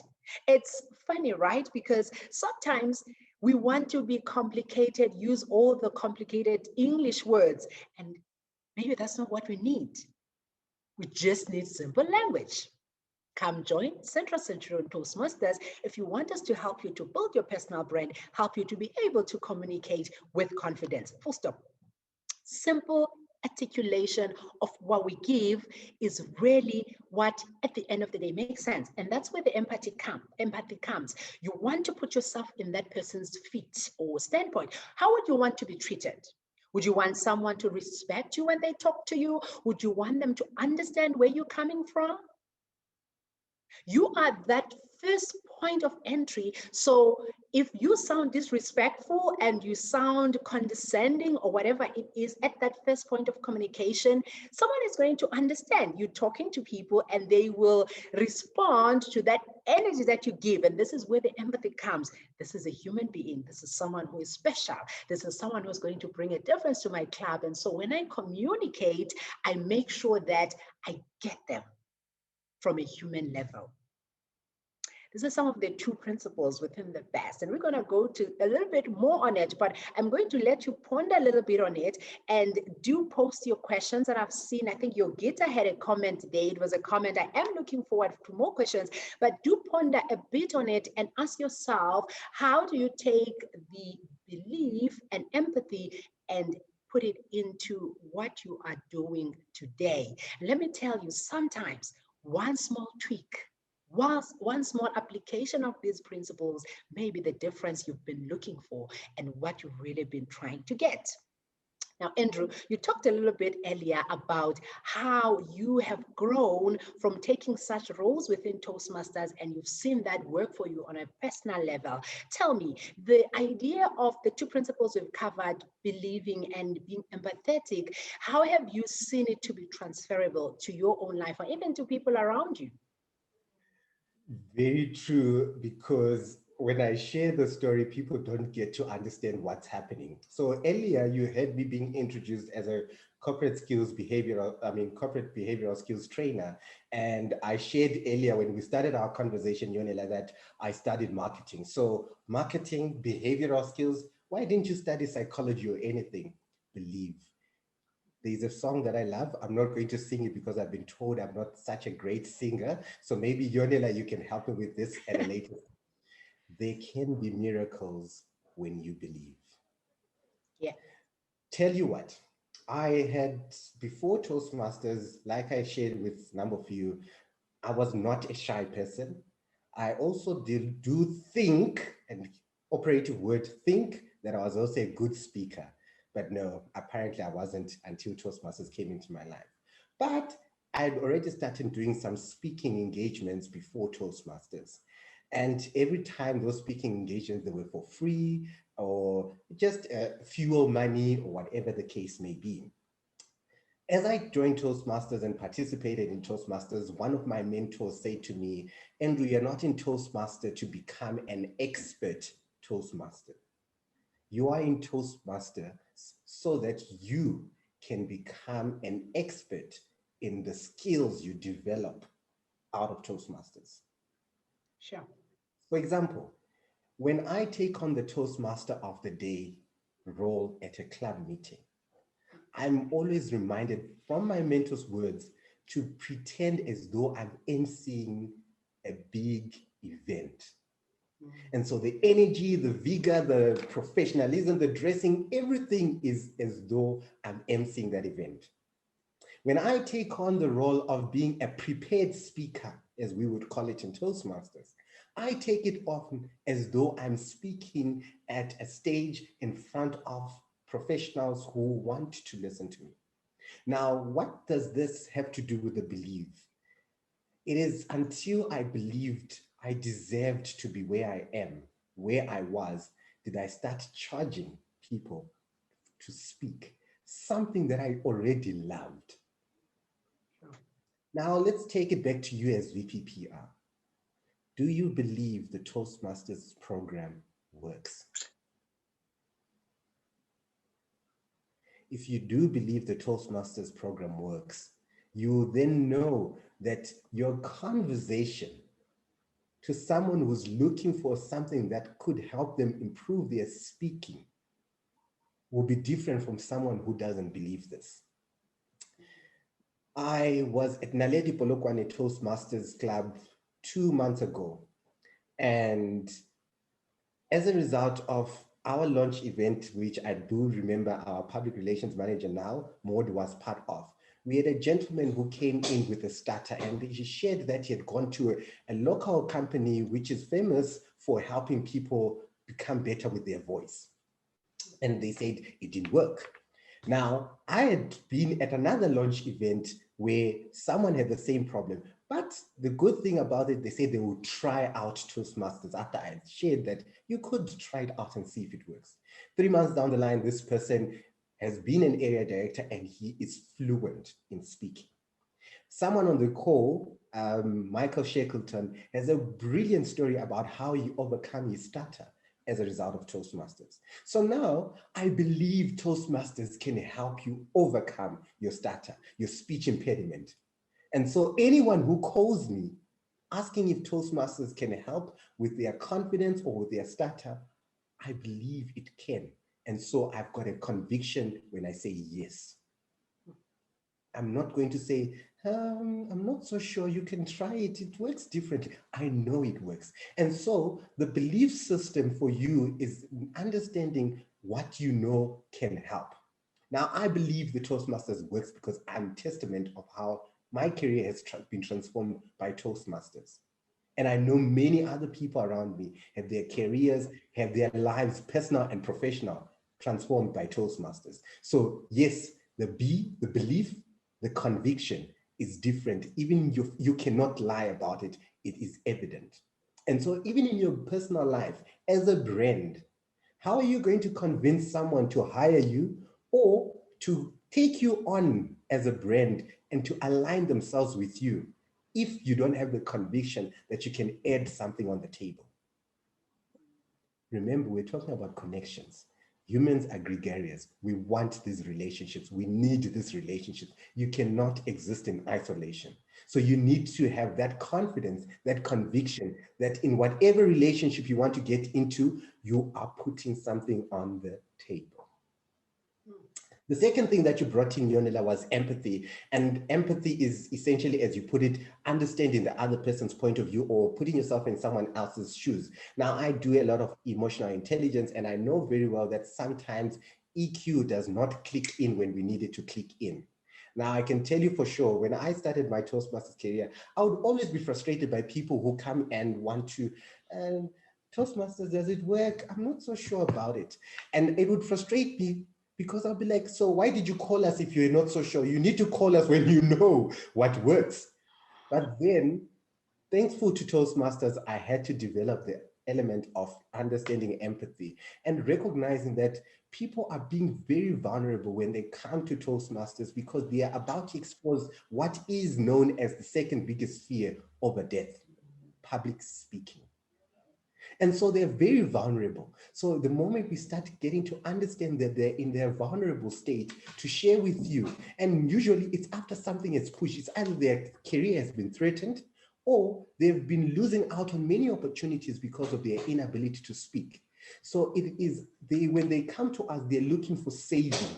It's funny, right? Because sometimes we want to be complicated, use all the complicated English words, and maybe that's not what we need. We just need simple language. Come join Central Centurion Toastmasters if you want us to help you to build your personal brand, help you to be able to communicate with confidence. Full stop. Simple articulation of what we give is really what at the end of the day makes sense. And that's where the empathy comes. You want to put yourself in that person's feet or standpoint. How would you want to be treated? Would you want someone to respect you when they talk to you? Would you want them to understand where you're coming from? You are that first point of entry. So if you sound disrespectful and you sound condescending or whatever it is at that first point of communication, someone is going to understand you talking to people and they will respond to that energy that you give. And this is where the empathy comes. This is a human being. This is someone who is special. This is someone who's going to bring a difference to my club. And so when I communicate, I make sure that I get them from a human level. These are some of the two principles within the best, and we're going to go to a little bit more on it, but I'm going to let you ponder a little bit on it and do post your questions. And I've seen, I think Yogita had a comment today. It was a comment. I am looking forward to more questions, but do ponder a bit on it and ask yourself, how do you take the belief and empathy and put it into what you are doing today? And let me tell you, sometimes one small tweak, one small application of these principles may be the difference you've been looking for and what you've really been trying to get. Now, Andrew, you talked a little bit earlier about how you have grown from taking such roles within Toastmasters and you've seen that work for you on a personal level. Tell me, the idea of the two principles we've covered, believing and being empathetic, how have you seen it to be transferable to your own life or even to people around you? Very true, because when I share the story, people don't get to understand what's happening. So earlier you had me being introduced as a corporate behavioral skills trainer. And I shared earlier when we started our conversation, Yonela, that I studied marketing. So marketing, behavioral skills, why didn't you study psychology or anything? Believe. There's a song that I love. I'm not going to sing it because I've been told I'm not such a great singer. So maybe Yonela, you can help me with this at a later. There can be miracles when you believe. Yeah. Tell you what, I had before Toastmasters, like I shared with a number of you, I was not a shy person. I also do think, and operative word think, that I was also a good speaker. But no, apparently I wasn't until Toastmasters came into my life. But I'd already started doing some speaking engagements before Toastmasters. And every time those speaking engagements, they were for free or just fuel money or whatever the case may be. As I joined Toastmasters and participated in Toastmasters, one of my mentors said to me, Andrew, you're not in Toastmaster to become an expert Toastmaster. You are in Toastmaster so that you can become an expert in the skills you develop out of Toastmasters. Sure. For example, when I take on the Toastmaster of the Day role at a club meeting, I'm always reminded from my mentor's words to pretend as though I'm emceeing a big event. And so the energy, the vigor, the professionalism, the dressing, everything is as though I'm emceeing that event. When I take on the role of being a prepared speaker, as we would call it in Toastmasters, I take it often as though I'm speaking at a stage in front of professionals who want to listen to me. Now, what does this have to do with the belief? It is until I believed I deserved to be where I am, where I was, did I start charging people to speak, something that I already loved. Now, let's take it back to you as VPPR. Do you believe the Toastmasters program works? If you do believe the Toastmasters program works, you then know that your conversation to someone who's looking for something that could help them improve their speaking will be different from someone who doesn't believe this. I was at Naledi Polokwane Toastmasters Club 2 months ago, and as a result of our launch event, which I do remember our public relations manager now, Maud, was part of, we had a gentleman who came in with a starter, and he shared that he had gone to a local company which is famous for helping people become better with their voice. And they said it didn't work. Now, I had been at another launch event where someone had the same problem. But the good thing about it, they said they would try out Toastmasters after I had shared that you could try it out and see if it works. 3 months down the line, this person has been an area director and he is fluent in speaking. Someone on the call, Michael Shackleton, has a brilliant story about how he overcame his stutter as a result of Toastmasters. So now I believe Toastmasters can help you overcome your stutter, your speech impediment. And so anyone who calls me asking if Toastmasters can help with their confidence or with their stutter, I believe it can. And so I've got a conviction when I say yes. I'm not going to say, I'm not so sure, you can try it. It works differently. I know it works. And so the belief system for you is understanding what you know can help. Now, I believe the Toastmasters works because I'm testament of how my career has been transformed by Toastmasters. And I know many other people around me have their careers, have their lives, personal and professional, transformed by Toastmasters. So yes, the B, the belief, the conviction is different. Even you cannot lie about it. It is evident. And so even in your personal life, as a brand, how are you going to convince someone to hire you or to take you on as a brand and to align themselves with you if you don't have the conviction that you can add something on the table? Remember, we're talking about connections. Humans are gregarious. We want these relationships. We need these relationships. You cannot exist in isolation. So you need to have that confidence, that conviction that in whatever relationship you want to get into, you are putting something on the table. The second thing that you brought in, Yonela, was empathy. And empathy is essentially, as you put it, understanding the other person's point of view or putting yourself in someone else's shoes. Now, I do a lot of emotional intelligence, and I know very well that sometimes EQ does not click in when we need it to click in. Now, I can tell you for sure, when I started my Toastmasters career, I would always be frustrated by people who come and want to, Toastmasters, does it work? I'm not so sure about it. And it would frustrate me because I'll be like, so why did you call us if you're not so sure? You need to call us when you know what works. But then, thankful to Toastmasters, I had to develop the element of understanding empathy and recognizing that people are being very vulnerable when they come to Toastmasters because they are about to expose what is known as the second biggest fear over death, public speaking. And so they're very vulnerable. So the moment we start getting to understand that they're in their vulnerable state to share with you, and usually it's after something is pushed, it's either their career has been threatened or they've been losing out on many opportunities because of their inability to speak. So it is when they come to us, they're looking for saving.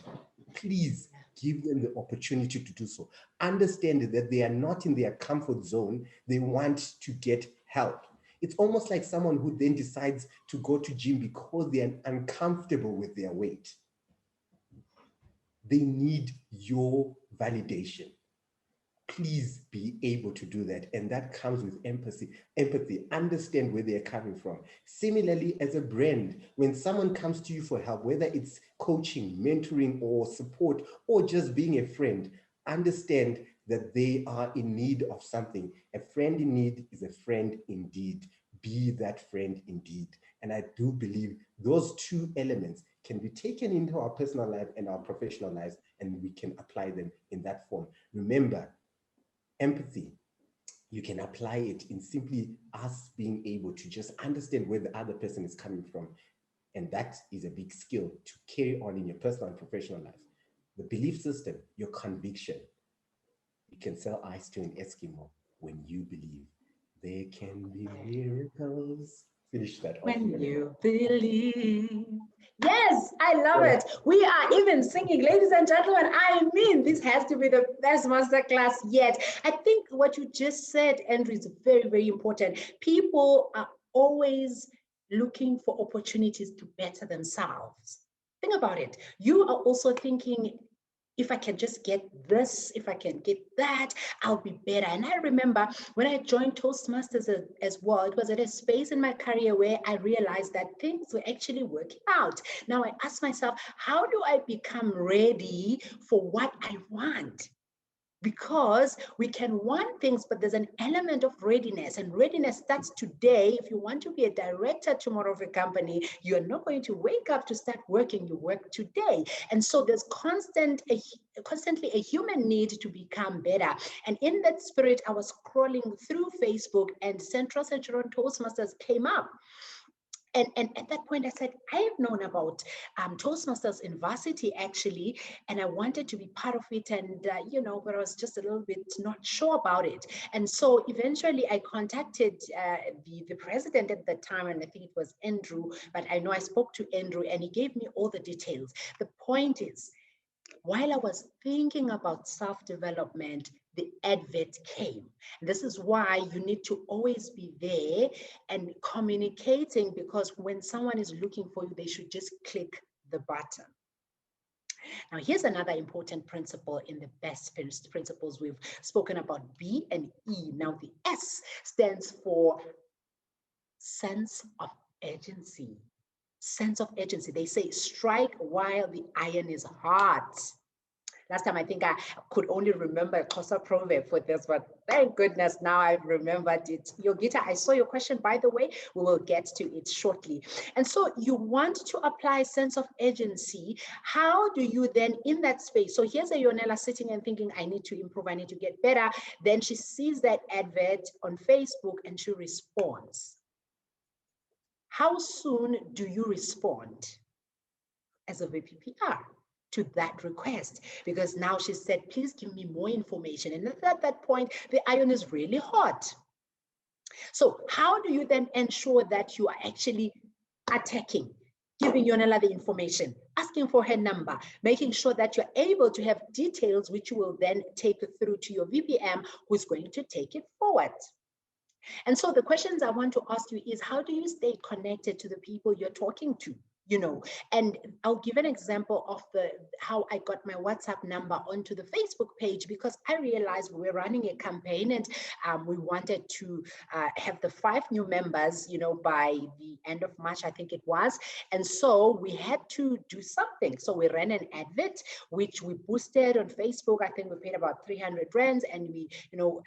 Please give them the opportunity to do so. Understand that they are not in their comfort zone. They want to get help. It's almost like someone who then decides to go to gym because they are uncomfortable with their weight. They need your validation. Please be able to do that. And that comes with empathy, understand where they're coming from. Similarly, as a brand, when someone comes to you for help, whether it's coaching, mentoring, or support, or just being a friend, understand that they are in need of something. A friend in need is a friend indeed. Be that friend indeed. And I do believe those two elements can be taken into our personal life and our professional lives, and we can apply them in that form. Remember, empathy, you can apply it in simply us being able to just understand where the other person is coming from. And that is a big skill to carry on in your personal and professional life. The belief system, your conviction. You can sell ice to an Eskimo when you believe there can be miracles. Finish that off. When you believe. Yes, I love it. We are even singing, ladies and gentlemen. I mean, this has to be the best masterclass yet. I think what you just said, Andrew, is very, very important. People are always looking for opportunities to better themselves. Think about it. You are also thinking, if I can just get this, if I can get that, I'll be better. And I remember when I joined Toastmasters as well, it was at a space in my career where I realized that things were actually working out. Now I ask myself, how do I become ready for what I want? Because we can want things, but there's an element of readiness, and readiness starts today. If you want to be a director tomorrow of a company, you're not going to wake up to start working, you work today. And so there's constantly a human need to become better. And in that spirit, I was scrolling through Facebook and Central Centurion Toastmasters came up. And at that point, I said, I have known about Toastmasters in varsity, actually, and I wanted to be part of it. And, but I was just a little bit not sure about it. And so eventually I contacted the president at the time, and I think it was Andrew, but I know I spoke to Andrew and he gave me all the details. The point is, while I was thinking about self-development, the advert came. This is why you need to always be there and communicating, because when someone is looking for you, they should just click the button. Now, here's another important principle in the best principles. We've spoken about B and E. Now, the S stands for sense of urgency. sense of urgency. They say, strike while the iron is hot. Last time, I think I could only remember a Xhosa proverb for this, but thank goodness now I've remembered it. Yogita, I saw your question, by the way. We will get to it shortly. And so you want to apply sense of urgency. How do you then, in that space? So here's a Yonela sitting and thinking, I need to improve, I need to get better. Then she sees that advert on Facebook and she responds. How soon do you respond as a VPPR to that request? Because now she said, please give me more information. And at that point, the iron is really hot. So how do you then ensure that you are actually attacking, giving Yonela the information, asking for her number, making sure that you're able to have details which you will then take through to your VPM who's going to take it forward? And so the questions I want to ask you is, how do you stay connected to the people you're talking to? You know, and I'll give an example of how I got my WhatsApp number onto the Facebook page, because I realized we were running a campaign and we wanted to have the 5 new members, you know, by the end of March, I think it was. And so we had to do something. So we ran an advert, which we boosted on Facebook. I think we paid about 300 rands, and we, you know,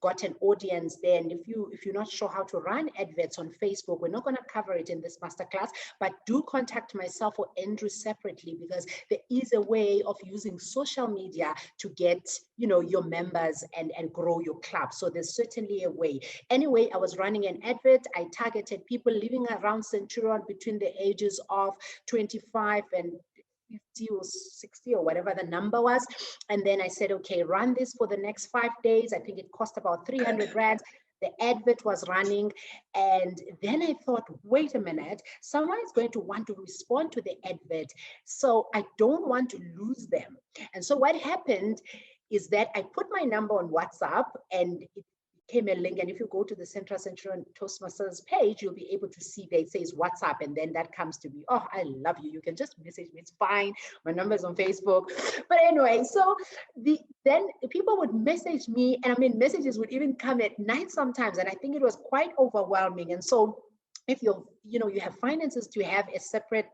got an audience there. And if you're not sure how to run adverts on Facebook, we're not going to cover it in this masterclass, but do contact myself or Andrew separately, because there is a way of using social media to get, you know, your members and grow your club. So there's certainly a way. Anyway, I was running an advert. I targeted people living around Centurion between the ages of 25 and 50 or 60 or whatever the number was. And then I said, okay, run this for the next 5 days. I think it cost about 300 rands. The advert was running. And then I thought, wait a minute, someone is going to want to respond to the advert. So I don't want to lose them. And so what happened is that I put my number on WhatsApp, and it came a link. And if you go to the Central Centurion Toastmasters page, you'll be able to see that it says WhatsApp. And then that comes to me. Oh, I love you. You can just message me. It's fine. My number is on Facebook. But anyway, so then people would message me. And I mean, messages would even come at night sometimes. And I think it was quite overwhelming. And so if you have finances to have a separate,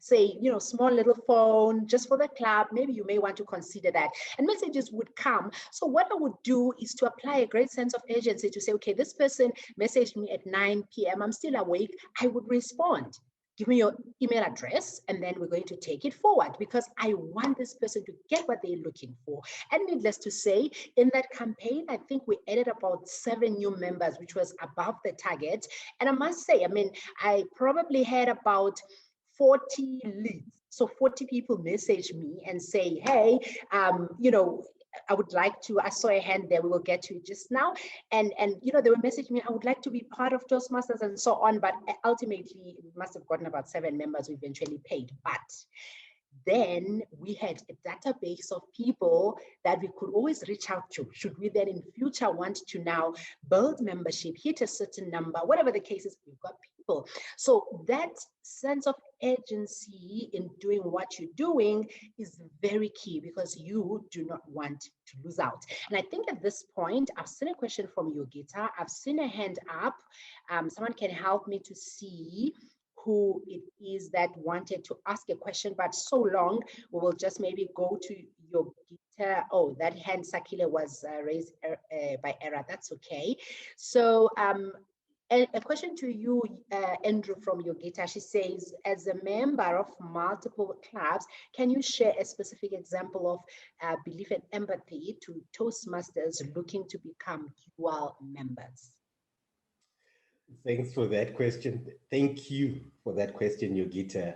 say, small little phone just for the club, maybe you may want to consider that. And messages would come. So what I would do is to apply a great sense of urgency to say, okay, this person messaged me at 9 p.m. I'm still awake. I would respond. Give me your email address, and then we're going to take it forward, because I want this person to get what they're looking for. And needless to say, in that campaign, I think we added about 7 new members, which was above the target. And I must say, I mean, I probably had about 40 leads. So 40 people message me and say, hey, I would like to, I saw a hand there, we will get to it just now. And they were messaging me, I would like to be part of Toastmasters and so on. But ultimately, we must have gotten about 7 members who eventually paid. But then we had a database of people that we could always reach out to. Should we then in future want to now build membership, hit a certain number, whatever the case is, we've got people. So that sense of urgency in doing what you're doing is very key, because you do not want to lose out. And I think at this point, I've seen a question from Yogita. I've seen a hand up. Someone can help me to see who it is that wanted to ask a question, but so long, we will just maybe go to Yogita. Oh, that hand, Sakile, was raised by error. That's okay. So a question to you, Andrew, from Yogita. She says, as a member of multiple clubs, can you share a specific example of belief and empathy to Toastmasters looking to become dual members? Thanks for that question. Thank you for that question, Yogita.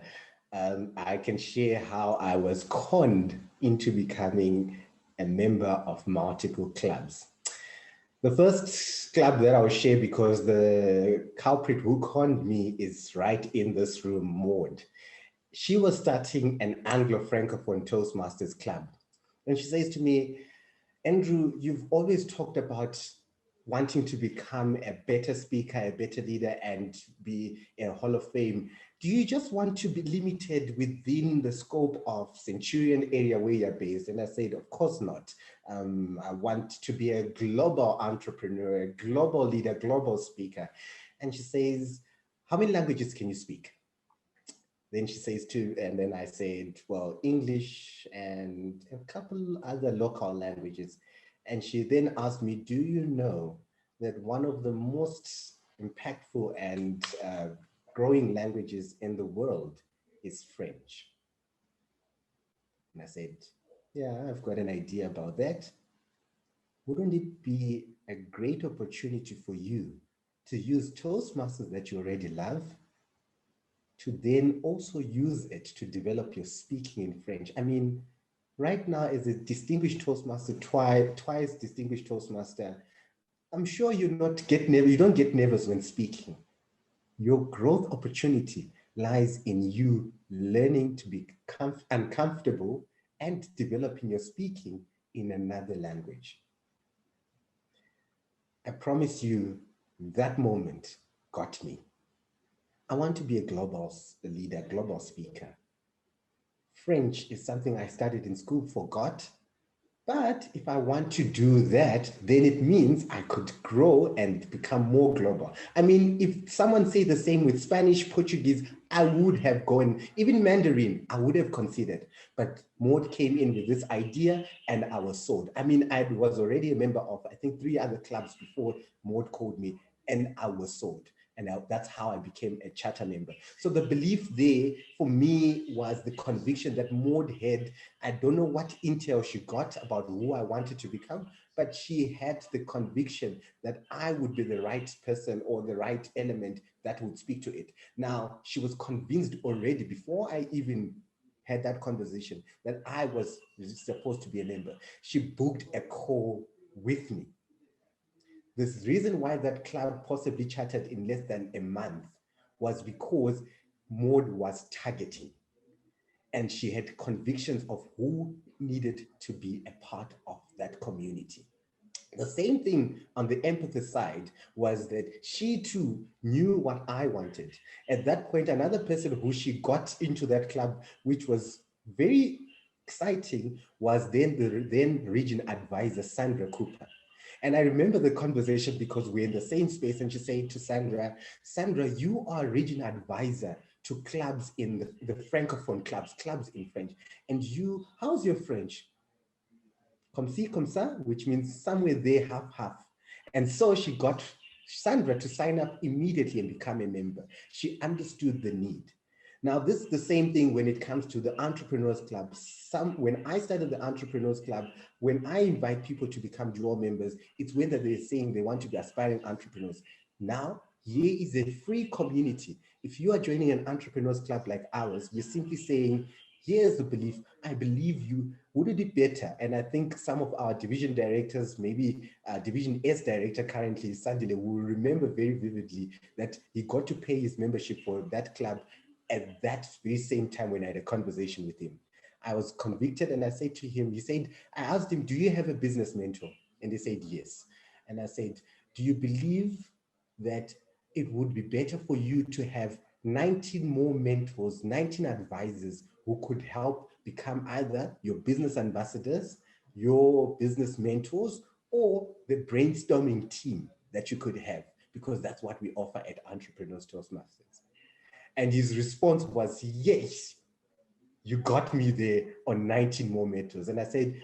I can share how I was conned into becoming a member of multiple clubs. The first club that I'll share, because the culprit who conned me is right in this room, Maud. She was starting an Anglo-Francophone Toastmasters club. And she says to me, Andrew, you've always talked about wanting to become a better speaker, a better leader, and be a Hall of Fame. Do you just want to be limited within the scope of Centurion area where you're based? And I said, of course not. I want to be a global entrepreneur, a global leader, global speaker. And she says, how many languages can you speak? Then she says two, and then I said, well, English and a couple other local languages. And she then asked me, do you know that one of the most impactful and growing languages in the world is French? And I said, yeah, I've got an idea about that. Wouldn't it be a great opportunity for you to use Toastmasters that you already love to then also use it to develop your speaking in French? I mean, right now as a distinguished Toastmaster, twice distinguished Toastmaster, I'm sure you don't get nervous when speaking. Your growth opportunity lies in you learning to be uncomfortable and developing your speaking in another language. I promise you that moment got me. I want to be a global leader, global speaker. French is something I studied in school, forgot. But if I want to do that, then it means I could grow and become more global. I mean, if someone say the same with Spanish, Portuguese, I would have gone, even Mandarin, I would have considered. But Maud came in with this idea and I was sold. I mean, I was already a member of, I think, 3 other clubs before Maud called me, and I was sold. And that's how I became a charter member. So the belief there for me was the conviction that Maud had. I don't know what intel she got about who I wanted to become, but she had the conviction that I would be the right person or the right element that would speak to it. Now, she was convinced already before I even had that conversation that I was supposed to be a member. She booked a call with me. The reason why that club possibly chartered in less than a month was because Maud was targeting, and she had convictions of who needed to be a part of that community. The same thing on the empathy side was that she too knew what I wanted. At that point, another person who she got into that club, which was very exciting, was then the then region advisor, Sandra Cooper. And I remember the conversation because we're in the same space, and she said to Sandra, Sandra, you are region advisor to clubs in the Francophone clubs in French. And you, how's your French? Comme ci, comme ça, which means somewhere there, half, half. And so she got Sandra to sign up immediately and become a member. She understood the need. Now, this is the same thing when it comes to the Entrepreneurs Club. When I started the Entrepreneurs Club, when I invite people to become dual members, it's whether they're saying they want to be aspiring entrepreneurs. Now, here is a free community. If you are joining an Entrepreneurs Club like ours, we're simply saying, here's the belief. I believe you. Would it be better? And I think some of our division directors, maybe Division S director currently, Sandile, will remember very vividly that he got to pay his membership for that club at that very same time when I had a conversation with him. I was convicted and I said to him, I asked him, do you have a business mentor? And he said, yes. And I said, do you believe that it would be better for you to have 19 more mentors, 19 advisors who could help become either your business ambassadors, your business mentors, or the brainstorming team that you could have? Because that's what we offer at Entrepreneurs Toastmasters. And his response was, yes, you got me there on 19 more mentors. And I said,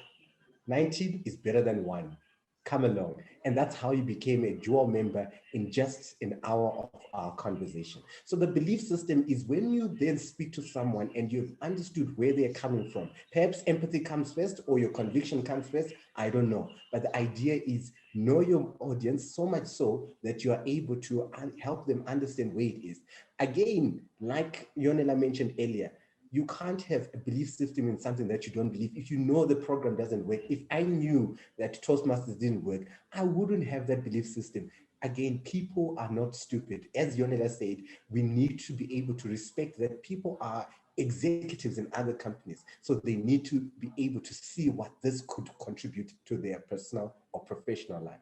19 is better than 1. Come along. And that's how he became a dual member in just an hour of our conversation. So the belief system is when you then speak to someone and you've understood where they're coming from, perhaps empathy comes first or your conviction comes first, I don't know. But the idea is know your audience so much so that you are able to help them understand where it is. Again, like Yonela mentioned earlier, you can't have a belief system in something that you don't believe if you know the program doesn't work. If I knew that Toastmasters didn't work, I wouldn't have that belief system. Again, people are not stupid. As Yonela said, we need to be able to respect that people are executives in other companies. So they need to be able to see what this could contribute to their personal or professional life.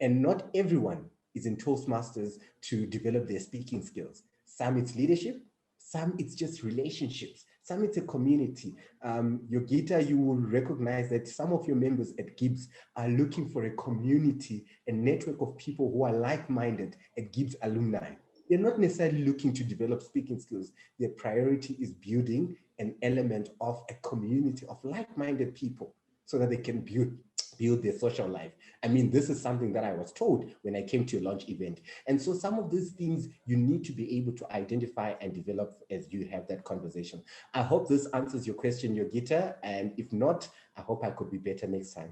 And not everyone is in Toastmasters to develop their speaking skills. Some it's leadership, some it's just relationships. Some it's a community. Yogita, you will recognize that some of your members at Gibbs are looking for a community, a network of people who are like-minded at Gibbs alumni. They're not necessarily looking to develop speaking skills. Their priority is building an element of a community of like-minded people so that they can build their social life. I mean, this is something that I was told when I came to a launch event. And so some of these things you need to be able to identify and develop as you have that conversation. I hope this answers your question, Yogita. And if not, I hope I could be better next time.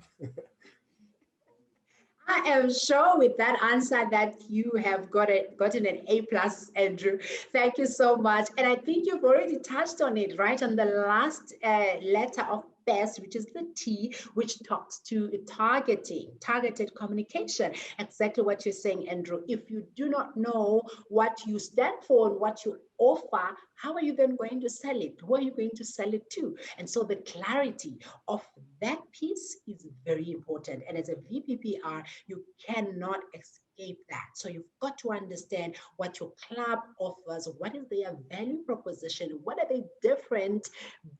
I am sure with that answer that you have gotten an A plus, Andrew. Thank you so much. And I think you've already touched on it, right? On the last letter of best, which is the T, which talks to targeted communication. Exactly what you're saying, Andrew. If you do not know what you stand for and what you offer, how are you then going to sell it? Who are you going to sell it to? And so the clarity of that piece is very important. And as a VPPR, you cannot escape that. So you've got to understand what your club offers, what is their value proposition, what are they different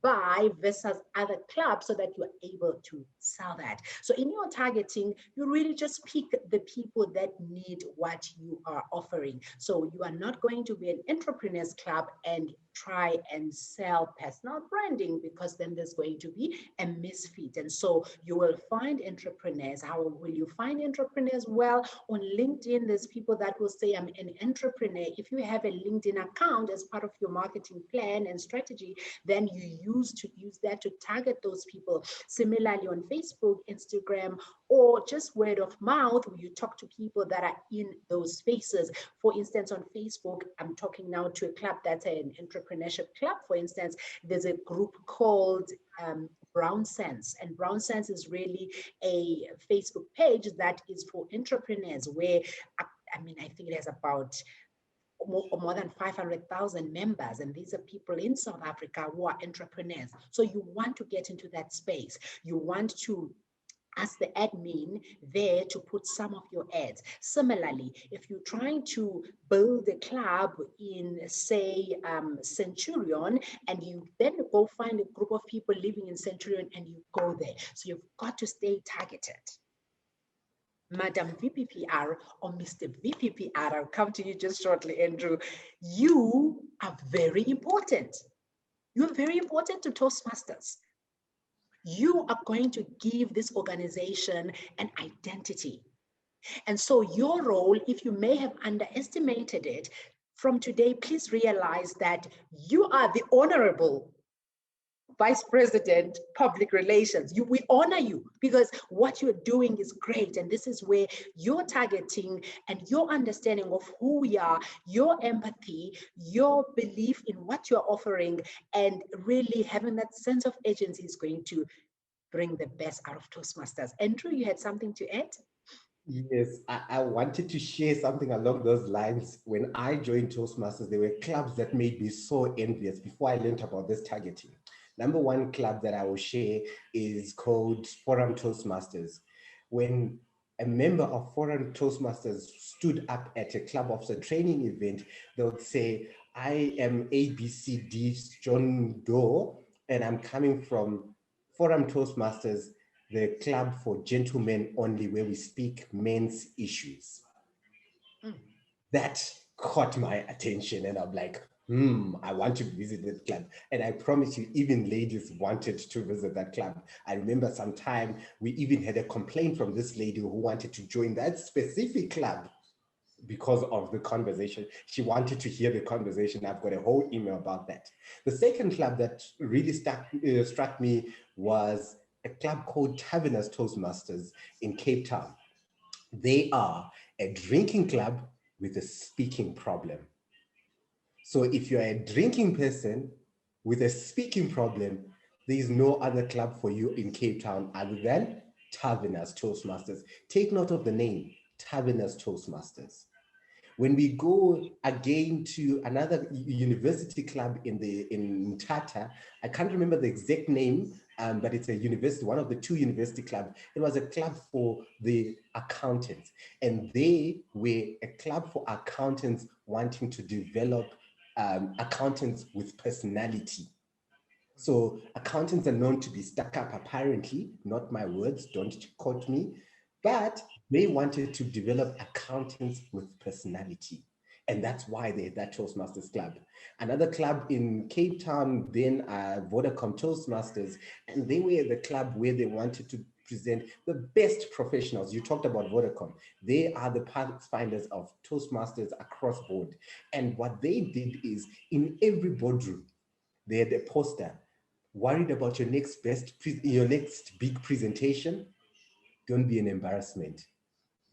by versus other clubs so that you're able to sell that. So in your targeting, you really just pick the people that need what you are offering. So you are not going to be an entrepreneurs club and try and sell personal branding, because then there's going to be a misfit. And so you will find entrepreneurs. How will you find entrepreneurs? Well, on LinkedIn, there's people that will say, I'm an entrepreneur. If you have a LinkedIn account as part of your marketing plan and strategy, then you use that to target those people. Similarly, on Facebook, Instagram, or just word of mouth, where you talk to people that are in those spaces. For instance, on Facebook, I'm talking now to a club that's an entrepreneurship club. For instance, there's a group called Brown Sense, and Brown Sense is really a Facebook page that is for entrepreneurs, where I think it has about more than 500,000 members, and these are people in South Africa who are entrepreneurs. So you want to get into that space. You want to ask the admin there to put some of your ads. Similarly, if you're trying to build a club in, say, Centurion, and you then go find a group of people living in Centurion and you go there. So you've got to stay targeted. Madam VPPR or Mr. VPPR, I'll come to you just shortly, Andrew. You are very important. You're very important to Toastmasters. You are going to give this organization an identity. And so your role, if you may have underestimated it, from today, please realize that you are the honorable Vice President, Public Relations. We honor you because what you're doing is great. And this is where your targeting and your understanding of who we are, your empathy, your belief in what you're offering, and really having that sense of agency is going to bring the best out of Toastmasters. Andrew, you had something to add? Yes, I wanted to share something along those lines. When I joined Toastmasters, there were clubs that made me so envious before I learned about this targeting. Number one club that I will share is called Forum Toastmasters. When a member of Forum Toastmasters stood up at a club officer training event, they would say, I am ABCD John Doe, and I'm coming from Forum Toastmasters, the club for gentlemen only, where we speak men's issues. That caught my attention, and I'm like, I want to visit this club. And I promise you, even ladies wanted to visit that club. I remember sometime we even had a complaint from this lady who wanted to join that specific club because of the conversation. She wanted to hear the conversation. I've got a whole email about that. The second club that really struck me was a club called Taverners Toastmasters in Cape Town. They are a drinking club with a speaking problem. So if you're a drinking person with a speaking problem, there is no other club for you in Cape Town other than Taverners Toastmasters. Take note of the name, Taverners Toastmasters. When we go again to another university club in Tata, I can't remember the exact name, but it's a university, one of the two university clubs. It was a club for the accountants, and they were a club for accountants wanting to develop accountants with personality. So accountants are known to be stuck up, apparently, not my words, don't quote me, but they wanted to develop accountants with personality. And that's why they had that Toastmasters Club. Another club in Cape Town, then Vodacom Toastmasters, and they were the club where they wanted to present the best professionals. You talked about Vodacom. They are the pathfinders of Toastmasters across board. And what they did is in every boardroom, they had a poster. Worried about your next big presentation? Don't be an embarrassment.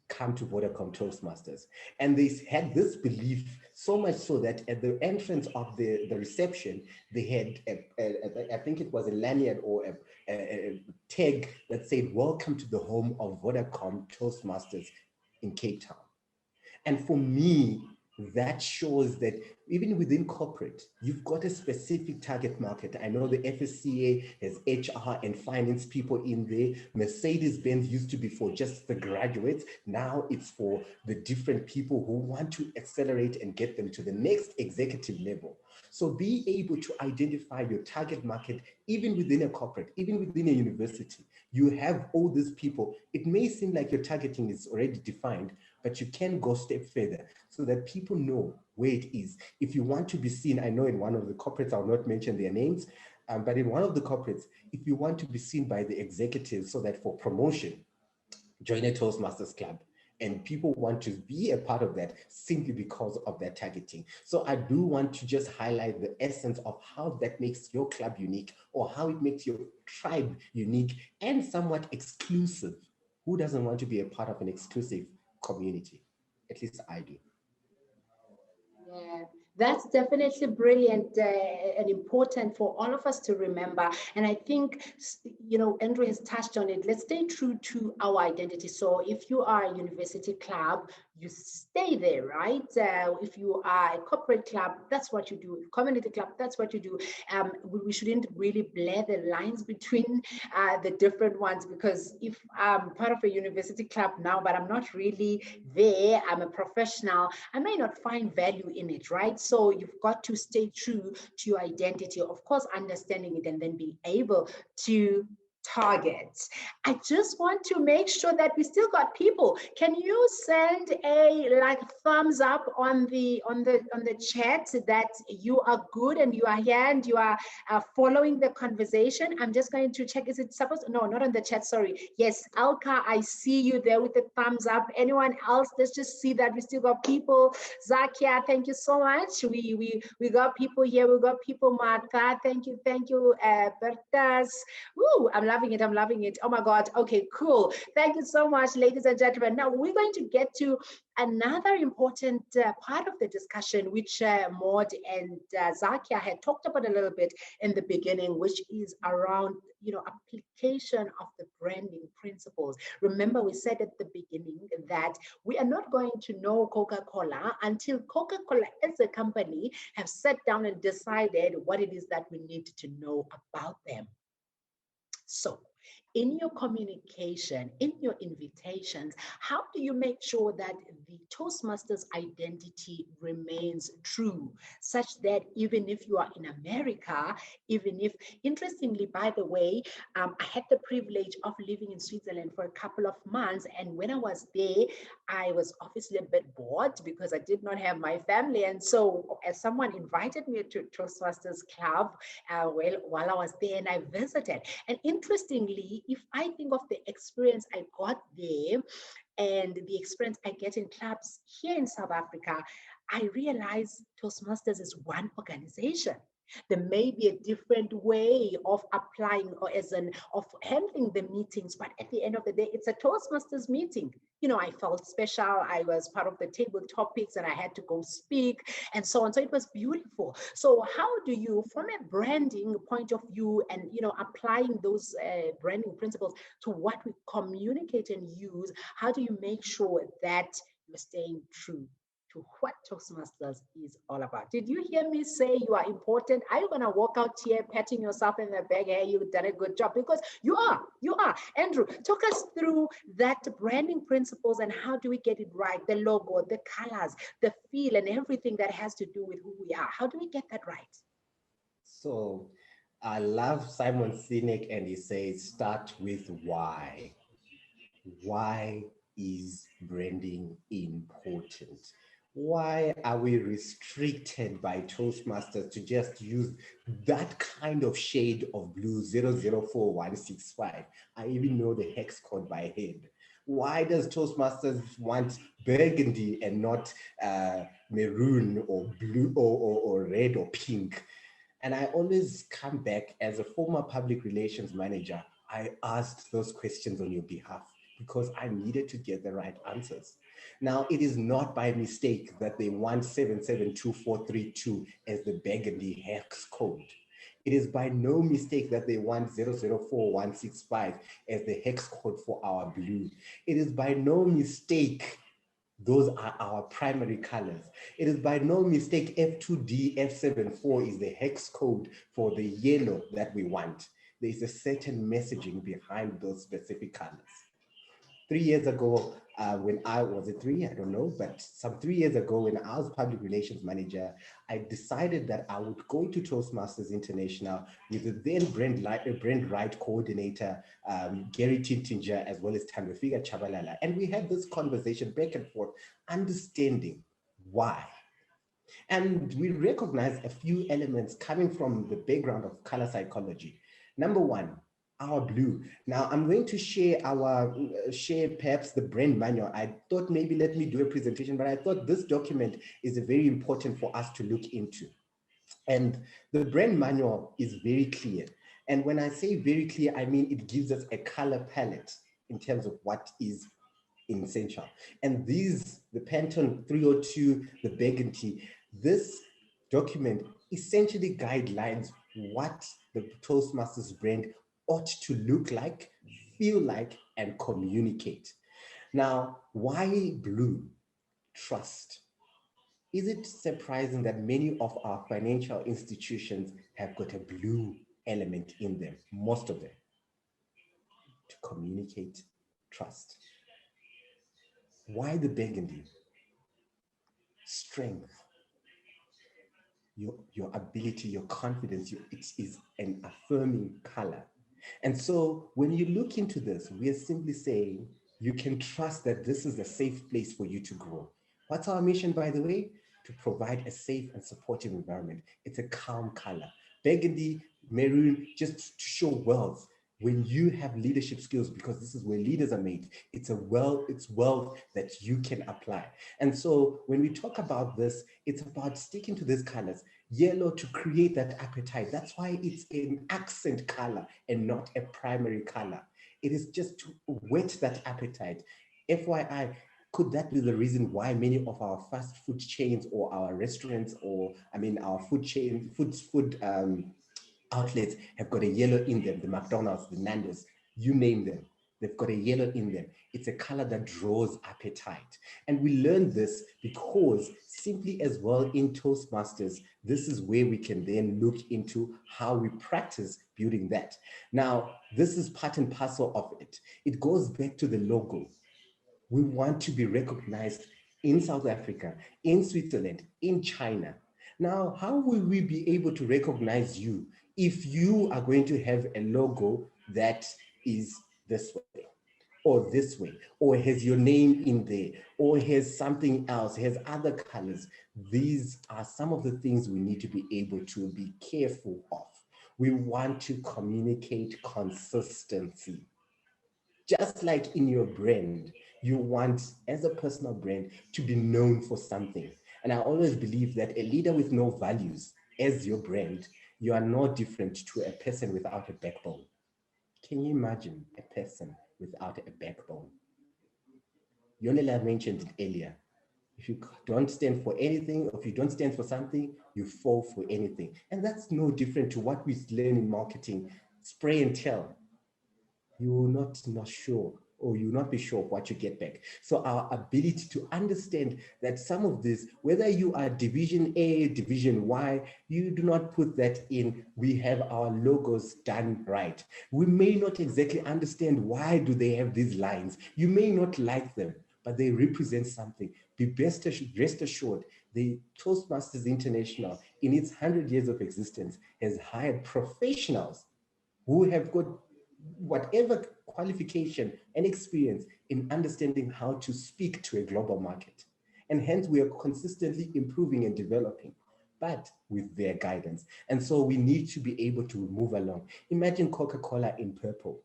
Come to Vodacom Toastmasters. And they had this belief so much so that at the entrance of the reception, they had, I think it was a lanyard or a tag that said, "Welcome to the home of Vodacom Toastmasters in Cape Town." And for me, that shows that even within corporate, you've got a specific target market. I know the FSCA has HR and finance people in there. Mercedes-Benz used to be for just the graduates. Now it's for the different people who want to accelerate and get them to the next executive level. So be able to identify your target market, even within a corporate, even within a university. You have all these people. It may seem like your targeting is already defined, but you can go a step further so that people know where it is. If you want to be seen, I know in one of the corporates, I'll not mention their names, but in one of the corporates, if you want to be seen by the executives so that for promotion, join a Toastmasters Club. And people want to be a part of that simply because of their targeting. So I do want to just highlight the essence of how that makes your club unique, or how it makes your tribe unique and somewhat exclusive. Who doesn't want to be a part of an exclusive community? At least I do. Yeah, that's definitely brilliant and important for all of us to remember. And I think, Andrew has touched on it. Let's stay true to our identity. So if you are a university club, you stay there, right? If you are a corporate club, that's what you do. Community club, that's what you do. We shouldn't really blur the lines between the different ones, because if I'm part of a university club now, but I'm not really there, I'm a professional, I may not find value in it, right? So you've got to stay true to your identity, of course, understanding it and then being able to target. I just want to make sure that we still got people. Can you send a thumbs up on the chat that you are good and you are here and you are following the conversation? I'm just going to check. Is it supposed to? No, not on the chat. Sorry. Yes, Alka, I see you there with the thumbs up. Anyone else? Let's just see that we still got people. Zakia, thank you so much. We got people here. We got people. Martha, thank you, Bertas. Woo, I'm loving it. I'm loving it. Oh my God. Okay, cool. Thank you so much, ladies and gentlemen. Now we're going to get to another important part of the discussion, which Maud and Zakia had talked about a little bit in the beginning, which is around, application of the branding principles. Remember, we said at the beginning that we are not going to know Coca-Cola until Coca-Cola as a company have sat down and decided what it is that we need to know about them. So in your communication, in your invitations, how do you make sure that the Toastmasters identity remains true, such that even if you are in America, even if, interestingly, by the way, I had the privilege of living in Switzerland for a couple of months. And when I was there, I was obviously a bit bored because I did not have my family. And so as someone invited me to Toastmasters Club while I was there, and I visited. And interestingly, if I think of the experience I got there and the experience I get in clubs here in South Africa, I realize Toastmasters is one organization. There may be a different way of applying or of handling the meetings, but at the end of the day, it's a Toastmasters meeting. I felt special. I was part of the table topics and I had to go speak and so on. So it was beautiful. So how do you, from a branding point of view and, applying those branding principles to what we communicate and use, how do you make sure that you're staying true to what Toastmasters is all about? Did you hear me say you are important? Are you going to walk out here patting yourself in the back? Hey, you've done a good job, because you are. Andrew, talk us through that branding principles and how do we get it right? The logo, the colors, the feel, and everything that has to do with who we are. How do we get that right? So I love Simon Sinek, and he says, start with why. Why is branding important? Why are we restricted by Toastmasters to just use that kind of shade of blue 004165? I even know the hex code by head. Why does Toastmasters want burgundy and not maroon or blue or red or pink? And I always come back as a former public relations manager. I asked those questions on your behalf because I needed to get the right answers. Now, it is not by mistake that they want 772432 as the burgundy hex code. It is by no mistake that they want 004165 as the hex code for our blue. It is by no mistake those are our primary colors. It is by no mistake F2D, F74 is the hex code for the yellow that we want. There is a certain messaging behind those specific colors. 3 years ago, when I was it 3, I don't know, but some 3 years ago when I was public relations manager, I decided that I would go to Toastmasters International with the then brand right coordinator, Gary Tintinger, as well as Tandrafiga Chabalala. And we had this conversation back and forth, understanding why. And we recognize a few elements coming from the background of color psychology. Number one, our blue. Now I'm going to share perhaps the brand manual. I thought maybe let me do a presentation, but I thought this document is very important for us to look into. And the brand manual is very clear. And when I say very clear, I mean it gives us a color palette in terms of what is essential. And these, the Pantone 302, the burgundy, this document essentially guidelines what the Toastmasters brand ought to look like, feel like, and communicate. Now, why blue? Trust. Is it surprising that many of our financial institutions have got a blue element in them, most of them, to communicate trust? Why the burgundy? Strength. Your ability, your confidence, it is an affirming color. And so when you look into this, we are simply saying you can trust that this is a safe place for you to grow. What's our mission, by the way? To provide a safe and supportive environment. It's a calm color. Burgundy, maroon, just to show wealth. When you have leadership skills, because this is where leaders are made, it's wealth that you can apply. And so when we talk about this, it's about sticking to these colors. Yellow to create that appetite. That's why it's an accent color and not a primary color. It is just to whet that appetite. FYI, could that be the reason why many of our fast food chains or our restaurants or our food outlets have got a yellow in them? The McDonald's, the Nando's, you name them. They've got a yellow in them. It's a color that draws appetite. And we learn this because simply as well in Toastmasters, this is where we can then look into how we practice building that. Now, this is part and parcel of it. It goes back to the logo. We want to be recognized in South Africa, in Switzerland, in China. Now, how will we be able to recognize you if you are going to have a logo that is this way, or has your name in there, or has something else, has other colors? These are some of the things we need to be able to be careful of. We want to communicate consistency. Just like in your brand, you want, as a personal brand, to be known for something. And I always believe that a leader with no values as your brand, you are no different to a person without a backbone. Can you imagine a person without a backbone? Yonela mentioned it earlier. If you don't stand for anything, or if you don't stand for something, you fall for anything. And that's no different to what we learn in marketing. Spray and tell. You will not sure, or you will not be sure of what you get back. So our ability to understand that some of this, whether you are division A, division Y, you do not put that in. We have our logos done right. We may not exactly understand why do they have these lines. You may not like them, but they represent something. Rest assured, the Toastmasters International, in its 100 years of existence, has hired professionals who have got whatever qualification and experience in understanding how to speak to a global market. And hence we are consistently improving and developing, but with their guidance. And so we need to be able to move along. Imagine Coca-Cola in purple.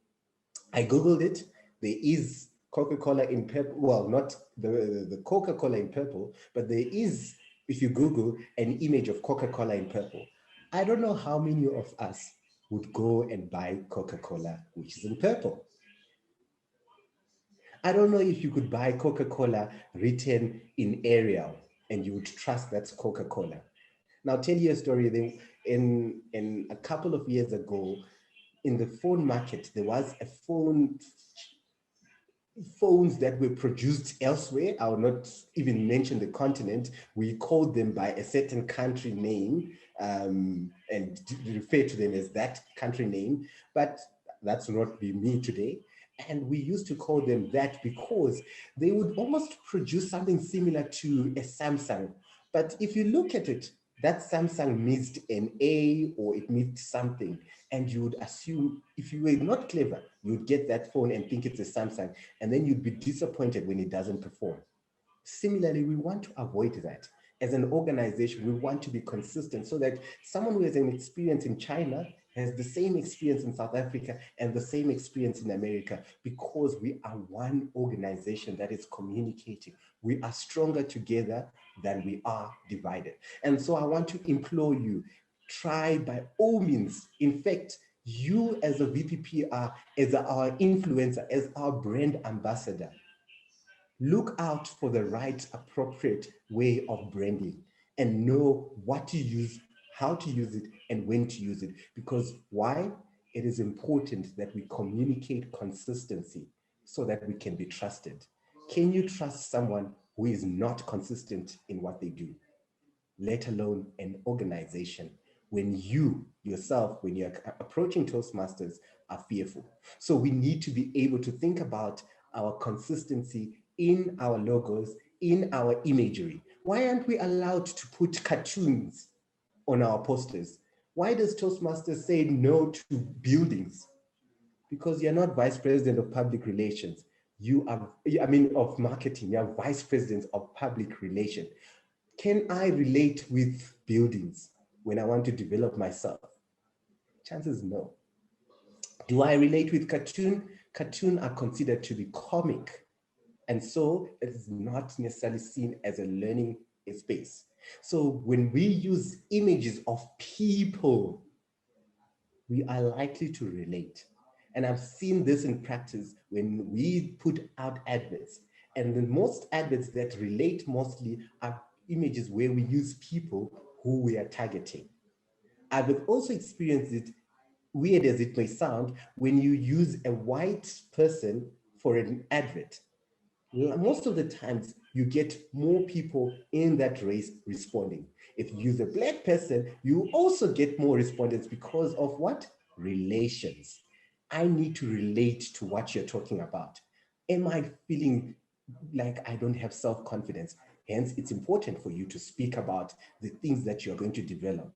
I Googled it. There is Coca-Cola in purple. Well, not the Coca-Cola in purple, but there is, if you Google, an image of Coca-Cola in purple. I don't know how many of us would go and buy Coca-Cola, which is in purple. I don't know if you could buy Coca-Cola written in Arial and you would trust that's Coca-Cola. Now, I'll tell you a story. In a couple of years ago, in the phone market, there was a phones that were produced elsewhere. I will not even mention the continent. We called them by a certain country name and refer to them as that country name, but that's not be me today. And we used to call them that because they would almost produce something similar to a Samsung. But if you look at it, that Samsung missed an A or it missed something. And you would assume, if you were not clever, you would get that phone and think it's a Samsung, and then you'd be disappointed when it doesn't perform. Similarly, we want to avoid that. As an organization, we want to be consistent so that someone who has an experience in China has the same experience in South Africa and the same experience in America, because we are one organization that is communicating. We are stronger together than we are divided. And so I want to implore you, try by all means. In fact, you as a VPPR, as our influencer, as our brand ambassador, look out for the right, appropriate way of branding and know what to use, how to use it, and when to use it. Because why? It is important that we communicate consistency so that we can be trusted. Can you trust someone who is not consistent in what they do, let alone an organization, when you yourself, when you're approaching Toastmasters, are fearful? So we need to be able to think about our consistency in our logos, in our imagery. Why aren't we allowed to put cartoons on our posters? Why does Toastmasters say no to buildings? Because you're not vice president of public relations. You are, I mean, of marketing, you're vice president of public relations. Can I relate with buildings when I want to develop myself? Chances no. Do I relate with cartoon? Cartoon are considered to be comic. And so it is not necessarily seen as a learning space. So when we use images of people, we are likely to relate. And I've seen this in practice when we put out adverts. And the most adverts that relate mostly are images where we use people who we are targeting. I've also experienced it, weird as it may sound, when you use a white person for an advert. Most of the times you get more people in that race responding. If you use a black person, you also get more respondents because of what? Relations. I need to relate to what you're talking about. Am I feeling like I don't have self-confidence? Hence, it's important for you to speak about the things that you're going to develop.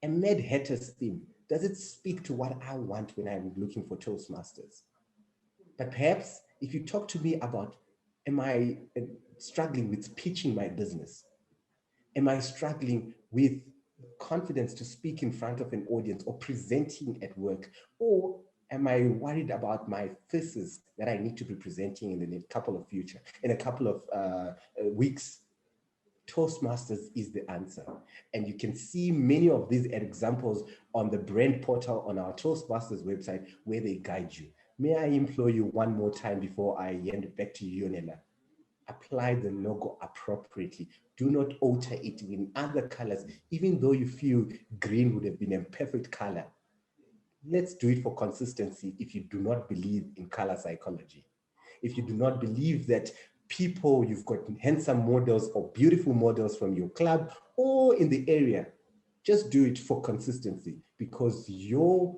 A Mad Hatter's theme, does it speak to what I want when I'm looking for Toastmasters? But perhaps if you talk to me about, am I struggling with pitching my business? Am I struggling with confidence to speak in front of an audience or presenting at work? Or am I worried about my thesis that I need to be presenting in a couple of weeks? Toastmasters is the answer. And you can see many of these examples on the brand portal on our Toastmasters website where they guide you. May I implore you one more time before I hand it back to you, Yonela? Apply the logo appropriately. Do not alter it in other colors, even though you feel green would have been a perfect color. Let's do it for consistency if you do not believe in color psychology. If you do not believe that people, you've got handsome models or beautiful models from your club or in the area, just do it for consistency, because your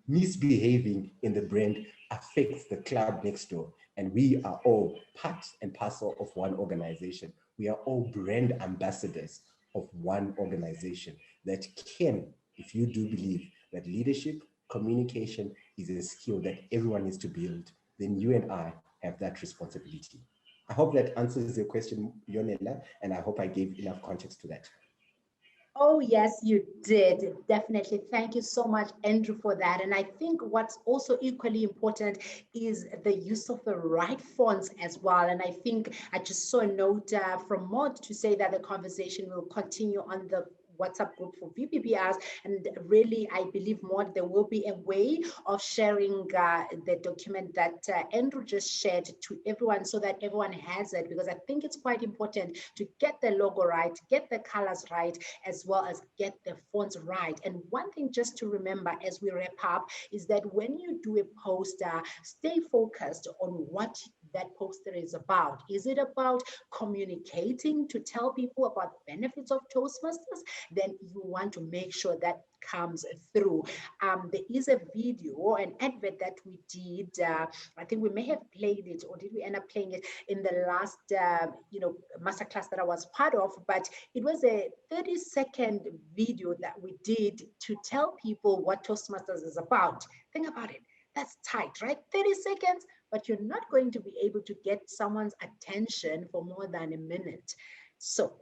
misbehaving in the brand affects the club next door. And we are all part and parcel of one organization. We are all brand ambassadors of one organization that can, if you do believe that leadership, communication is a skill that everyone needs to build, then you and I have that responsibility. I hope that answers your question, Yonela, and I hope I gave enough context to that. Oh, yes, you did. Definitely. Thank you so much, Andrew, for that. And I think what's also equally important is the use of the right fonts as well. And I think I just saw a note from Maud to say that the conversation will continue on the WhatsApp group for VPPRs. And really, I believe more there will be a way of sharing the document that Andrew just shared to everyone so that everyone has it, because I think it's quite important to get the logo right, get the colors right, as well as get the fonts right. And one thing just to remember as we wrap up is that when you do a poster, stay focused on what that poster is about. Is it about communicating to tell people about the benefits of Toastmasters? Then you want to make sure that comes through. There is a video or an advert that we did. I think we may have played it, or did we end up playing it in the last, masterclass that I was part of? But it was a 30-second video that we did to tell people what Toastmasters is about. Think about it. That's tight, right? 30 seconds, but you're not going to be able to get someone's attention for more than a minute. So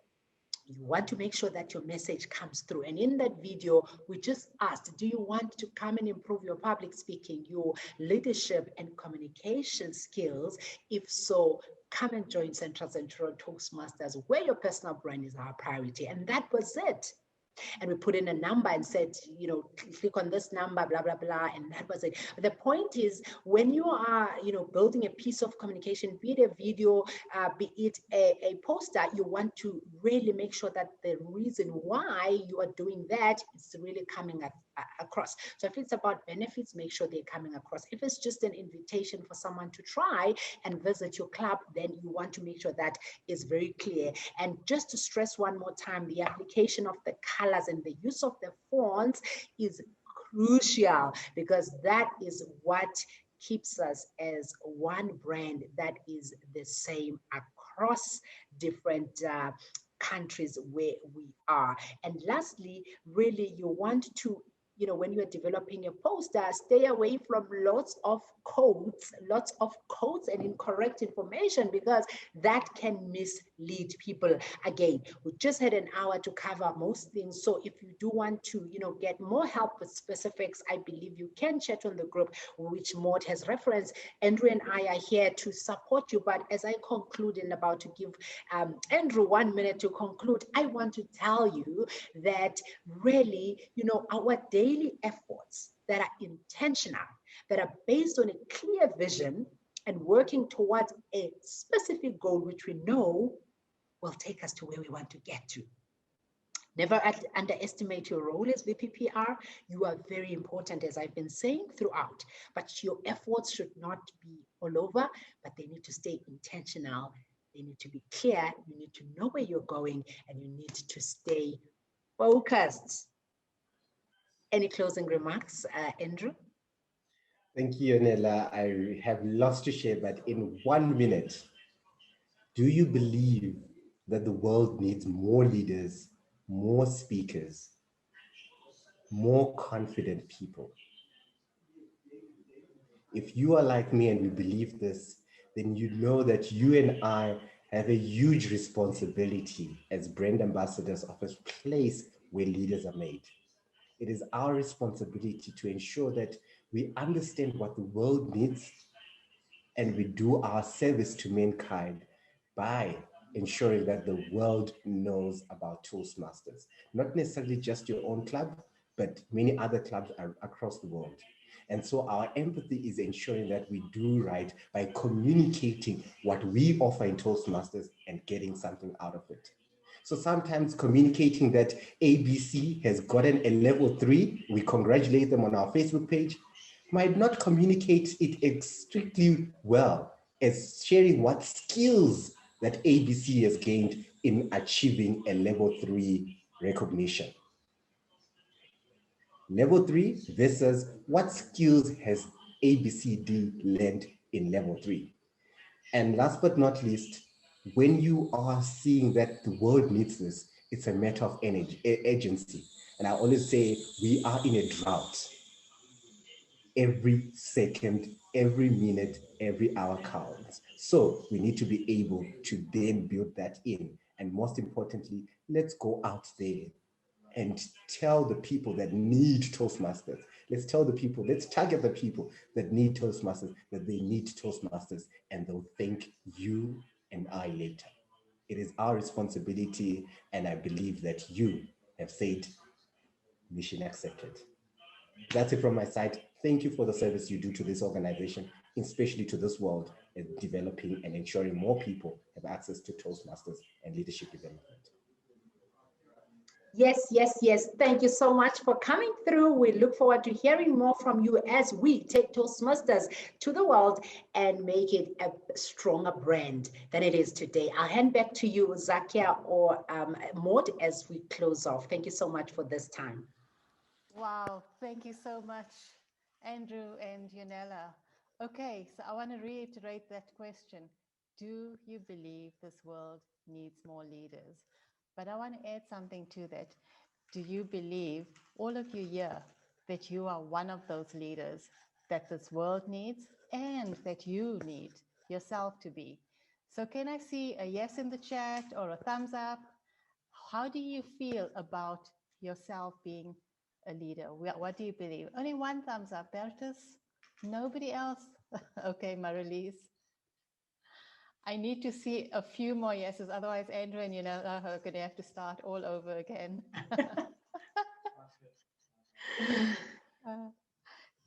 you want to make sure that your message comes through. And in that video, we just asked, do you want to come and improve your public speaking, your leadership and communication skills? If so, come and join Central Centurion Toastmasters, where your personal brand is our priority. And that was it. And we put in a number and said, click on this number, blah, blah, blah. And that was it. The point is, when you are, building a piece of communication, be it a video, be it a poster, you want to really make sure that the reason why you are doing that is really coming across. So if it's about benefits, make sure they're coming across. If it's just an invitation for someone to try and visit your club, then you want to make sure that is very clear. And just to stress one more time, the application of the colors and the use of the fonts is crucial, because that is what keeps us as one brand that is the same across different countries where we are. And lastly, really, you want to, when you're developing a poster, stay away from lots of codes and incorrect information, because that can mislead people. Again, we just had an hour to cover most things. So if you do want to, get more help with specifics, I believe you can chat on the group, which Maud has referenced. Andrew and I are here to support you. But as I conclude, and about to give Andrew 1 minute to conclude, I want to tell you that really, our daily efforts that are intentional, that are based on a clear vision and working towards a specific goal, which we know will take us to where we want to get to. Never underestimate your role as VPPR. You are very important, as I've been saying throughout, but your efforts should not be all over, but they need to stay intentional. They need to be clear. You need to know where you're going, and you need to stay focused. Any closing remarks, Andrew? Thank you, Yonela. I have lots to share, but in 1 minute, do you believe that the world needs more leaders, more speakers, more confident people? If you are like me and we believe this, then you know that you and I have a huge responsibility as brand ambassadors of a place where leaders are made. It is our responsibility to ensure that we understand what the world needs, and we do our service to mankind by ensuring that the world knows about Toastmasters. Not necessarily just your own club, but many other clubs are across the world. And so our empathy is ensuring that we do right by communicating what we offer in Toastmasters and getting something out of it. So sometimes communicating that ABC has gotten a level 3, we congratulate them on our Facebook page, might not communicate it extremely well as sharing what skills that ABC has gained in achieving a level 3 recognition. Level 3 versus what skills has ABCD learned in level 3. And last but not least, when you are seeing that the world needs this, it's a matter of energy, agency. And I always say we are in a drought. every second, every minute, every hour counts. So we need to be able to then build that in. And most importantly, let's go out there and tell the people that need Toastmasters. Let's tell the people, let's target the people that need Toastmasters, that they need Toastmasters, and they'll thank you and I later. It is our responsibility, and I believe that you have said mission accepted. That's it from my side. Thank you for the service you do to this organization, especially to this world, in developing and ensuring more people have access to Toastmasters and leadership development. Yes, yes, yes. Thank you so much for coming through. We look forward to hearing more from you as we take Toastmasters to the world and make it a stronger brand than it is today. I'll hand back to you, Zakia or Maud, as we close off. Thank you so much for this time. Wow, thank you so much, Andrew and Yonela. Okay, so I want to reiterate that question. Do you believe this world needs more leaders? But I want to add something to that. Do you believe, all of you here, that you are one of those leaders that this world needs and that you need yourself to be? So can I see a yes in the chat or a thumbs up? How do you feel about yourself being a leader? What do you believe? Only one thumbs up, Bertus. Nobody else? Okay, Marilise. I need to see a few more yeses, otherwise Andrew and Yonela are going to have to start all over again.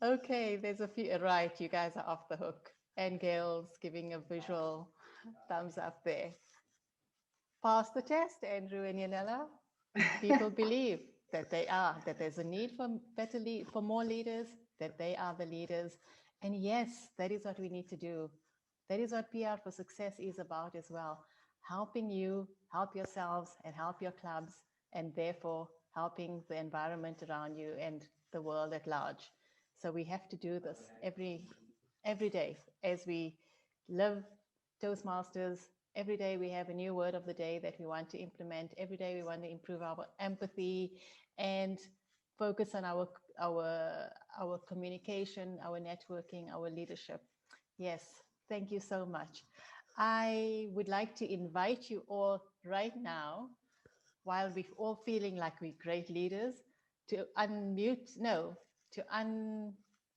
Okay, there's a few, right, you guys are off the hook. And Gail's giving a visual thumbs up there. Pass the test, Andrew and Yonela. People believe that they are, that there's a need for for more leaders, that they are the leaders. And yes, that is what we need to do. That is what PR for Success is about as well. Helping you, help yourselves, and help your clubs, and therefore helping the environment around you and the world at large. So we have to do this every day as we live Toastmasters. Every day we have a new word of the day that we want to implement. Every day we want to improve our empathy and focus on our communication, our networking, our leadership. Yes, thank you so much. I would like to invite you all right now, while we're all feeling like we're great leaders, to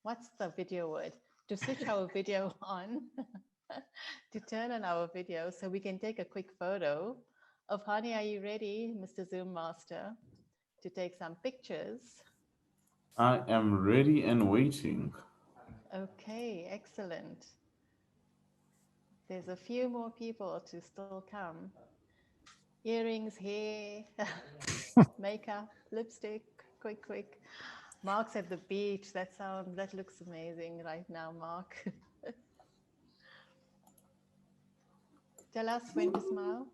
what's the video word? To switch our video on, to turn on our video so we can take a quick photo of Hani. Are you ready, Mr. Zoom Master, to take some pictures? I am ready and waiting. Okay, excellent. There's a few more people to still come. Earrings, hair, makeup, lipstick, quick. Mark's at the beach. That looks amazing right now, Mark. Tell us when to smile.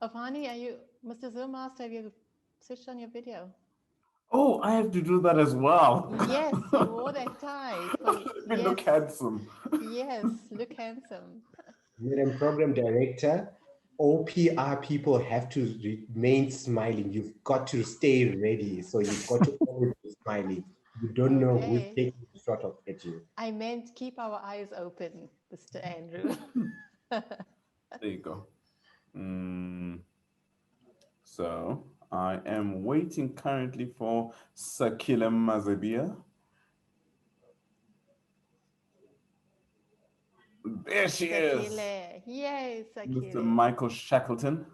Avani, Mr. Zoom Master, have you switched on your video? Oh, I have to do that as well. Yes, you wore that tie. You look handsome. Yes, look handsome. Madam Program Director, all PR people have to remain smiling. You've got to stay ready. So you've got to always be smiling. You don't know who's taking a shot at you. I meant keep our eyes open, Mr. Andrew. There you go. So I am waiting currently for Sakila Mazabia. There she is. Yay, Sakile. Mr. Michael Shackleton.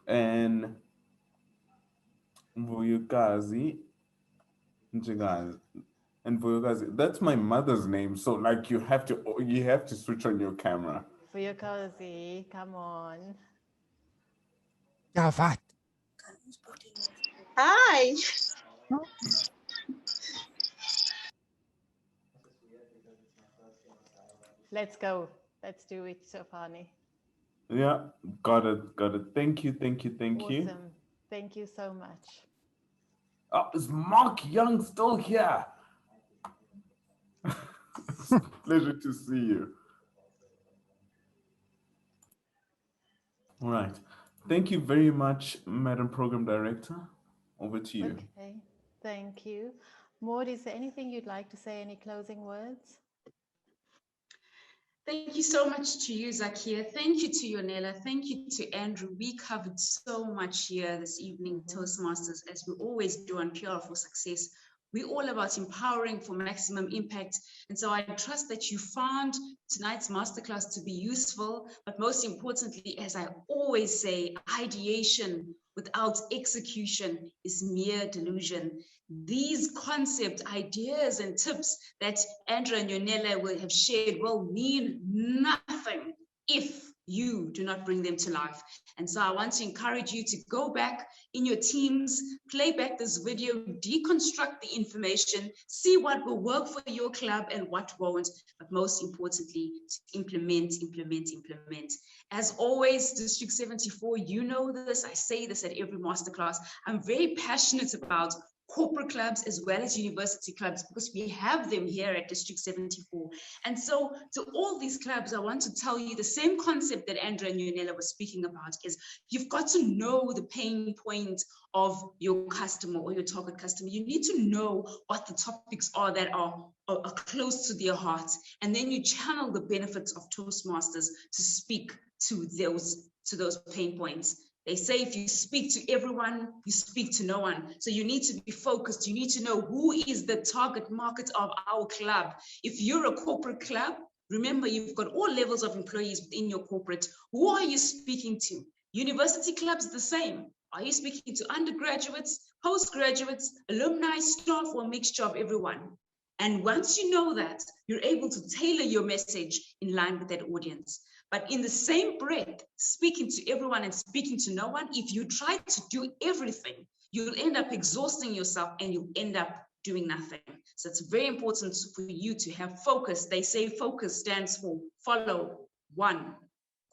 And Vuyukazi. And Vuyukazi, that's my mother's name. So like you have to switch on your camera. Vuyukazi, come on. Javad. Hi. Let's go. Let's do it, Sofani. Yeah, got it. Thank you. Awesome. Thank you so much. Oh, is Mark Young still here? It's a pleasure to see you. All right. Thank you very much, Madam Program Director. Over to you. Okay, thank you. Maud, is there anything you'd like to say? Any closing words? Thank you so much to you, Zakia. Thank you to Yonela. Thank you to Andrew. We covered so much here this evening, Toastmasters, as we always do on PR for Success. We're all about empowering for maximum impact. And so I trust that you found tonight's masterclass to be useful, but most importantly, as I always say, ideation without execution is mere delusion. These concept, ideas, and tips that Andrew and Yonela will have shared will mean nothing if you do not bring them to life. And so I want to encourage you to go back in your teams, play back this video, deconstruct the information, see what will work for your club and what won't, but most importantly, to implement. As always, District 74, you know this, I say this at every masterclass, I'm very passionate about corporate clubs as well as university clubs, because we have them here at District 74. And so to all these clubs, I want to tell you the same concept that Andrew and Yonela were speaking about is you've got to know the pain point of your customer or your target customer. You need to know what the topics are that are close to their hearts. And then you channel the benefits of Toastmasters to speak to those pain points. They say if you speak to everyone, you speak to no one. So you need to be focused. You need to know who is the target market of our club. If you're a corporate club, remember you've got all levels of employees within your corporate. Who are you speaking to? University clubs, the same. Are you speaking to undergraduates, postgraduates, alumni, staff, or a mixture of everyone? And once you know that, you're able to tailor your message in line with that audience. But in the same breath, speaking to everyone and speaking to no one, if you try to do everything, you'll end up exhausting yourself and you'll end up doing nothing. So it's very important for you to have focus. They say focus stands for follow one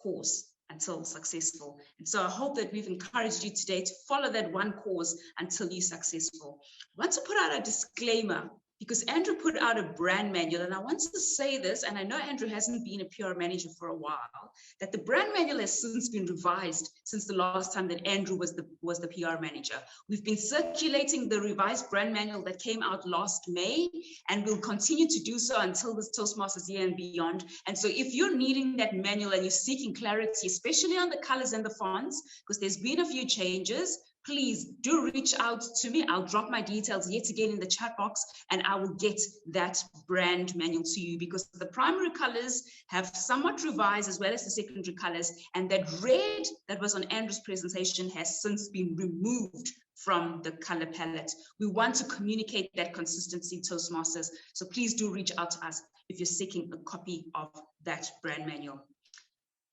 course until successful. And so I hope that we've encouraged you today to follow that one course until you're successful. I want to put out a disclaimer, because Andrew put out a brand manual, and I want to say this, and I know Andrew hasn't been a PR manager for a while, that the brand manual has since been revised since the last time that Andrew was the PR manager. We've been circulating the revised brand manual that came out last May, and we'll continue to do so until this Toastmasters year and beyond. And so if you're needing that manual and you're seeking clarity, especially on the colors and the fonts, because there's been a few changes, please do reach out to me. I'll drop my details yet again in the chat box, and I will get that brand manual to you, because the primary colors have somewhat revised as well as the secondary colors, and that red that was on Andrew's presentation has since been removed from the color palette. We want to communicate that consistency, Toastmasters, so please do reach out to us if you're seeking a copy of that brand manual.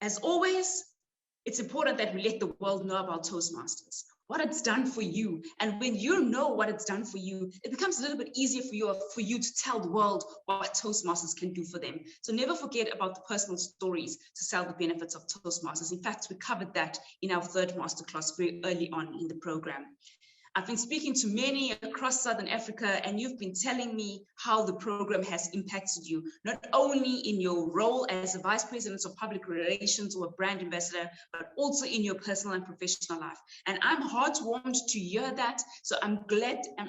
As always, it's important that we let the world know about Toastmasters, what it's done for you. And when you know what it's done for you, it becomes a little bit easier for you to tell the world what Toastmasters can do for them. So never forget about the personal stories to sell the benefits of Toastmasters. In fact, we covered that in our third masterclass very early on in the program. I've been speaking to many across Southern Africa, and you've been telling me how the program has impacted you, not only in your role as a Vice President of Public Relations or a brand ambassador, but also in your personal and professional life. And I'm heartwarmed to hear that. So I'm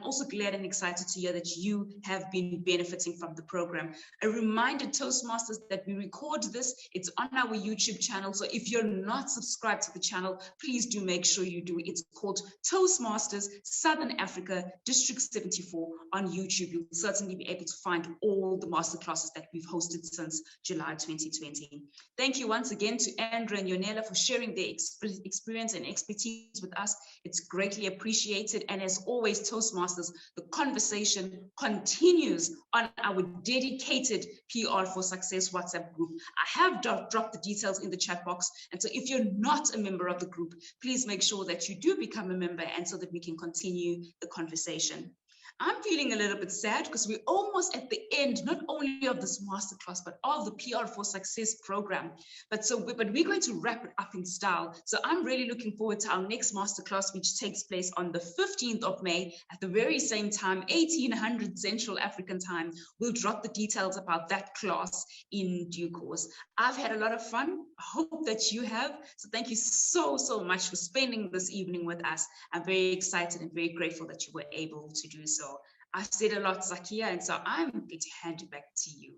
also glad and excited to hear that you have been benefiting from the program. A reminder, Toastmasters, that we record this, it's on our YouTube channel. So if you're not subscribed to the channel, please do make sure you do. It's called Toastmasters Southern Africa District 74 on YouTube. You'll certainly be able to find all the masterclasses that we've hosted since July 2020. Thank you once again to Andrew and Yonela for sharing their experience and expertise with us. It's greatly appreciated. And as always, Toastmasters, the conversation continues on our dedicated PR for Success WhatsApp group. I have dropped the details in the chat box. And so if you're not a member of the group, please make sure that you do become a member, and so that we can continue the conversation. I'm feeling a little bit sad because we're almost at the end, not only of this masterclass, but of the PR for Success program. But we're going to wrap it up in style. So I'm really looking forward to our next masterclass, which takes place on the 15th of May at the very same time, 1800 Central African time. We'll drop the details about that class in due course. I've had a lot of fun. I hope that you have. So thank you so much for spending this evening with us. I'm very excited and very grateful that you were able to do so. I've said a lot, Zakia, and so I'm going to hand it back to you.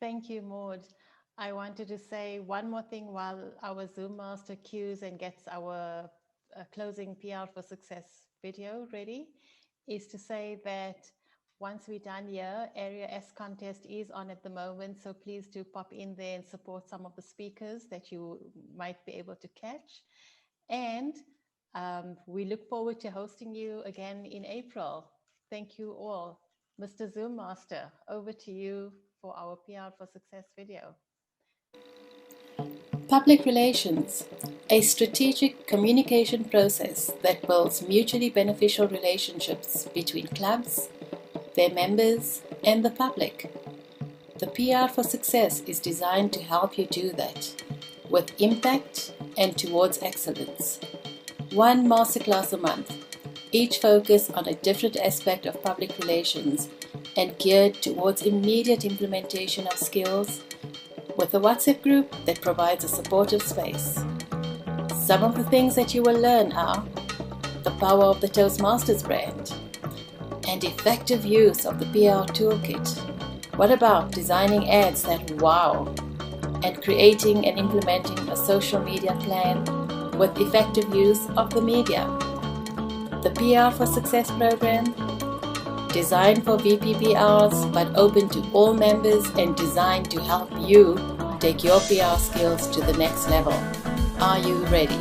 Thank you, Maud. I wanted to say one more thing while our Zoom master cues and gets our closing PR for Success video ready, is to say that once we're done here, Area S contest is on at the moment, so please do pop in there and support some of the speakers that you might be able to catch. And we look forward to hosting you again in April. Thank you all. Mr. Zoom Master, over to you for our PR for Success video. Public relations, a strategic communication process that builds mutually beneficial relationships between clubs, their members, and the public. The PR for Success is designed to help you do that with impact and towards excellence. One masterclass a month, each focused on a different aspect of public relations and geared towards immediate implementation of skills, with a WhatsApp group that provides a supportive space. Some of the things that you will learn are the power of the Toastmasters brand and effective use of the PR toolkit. What about designing ads that wow, and creating and implementing a social media plan with effective use of the media? The PR for Success program, designed for VPPRs but open to all members and designed to help you take your PR skills to the next level. Are you ready?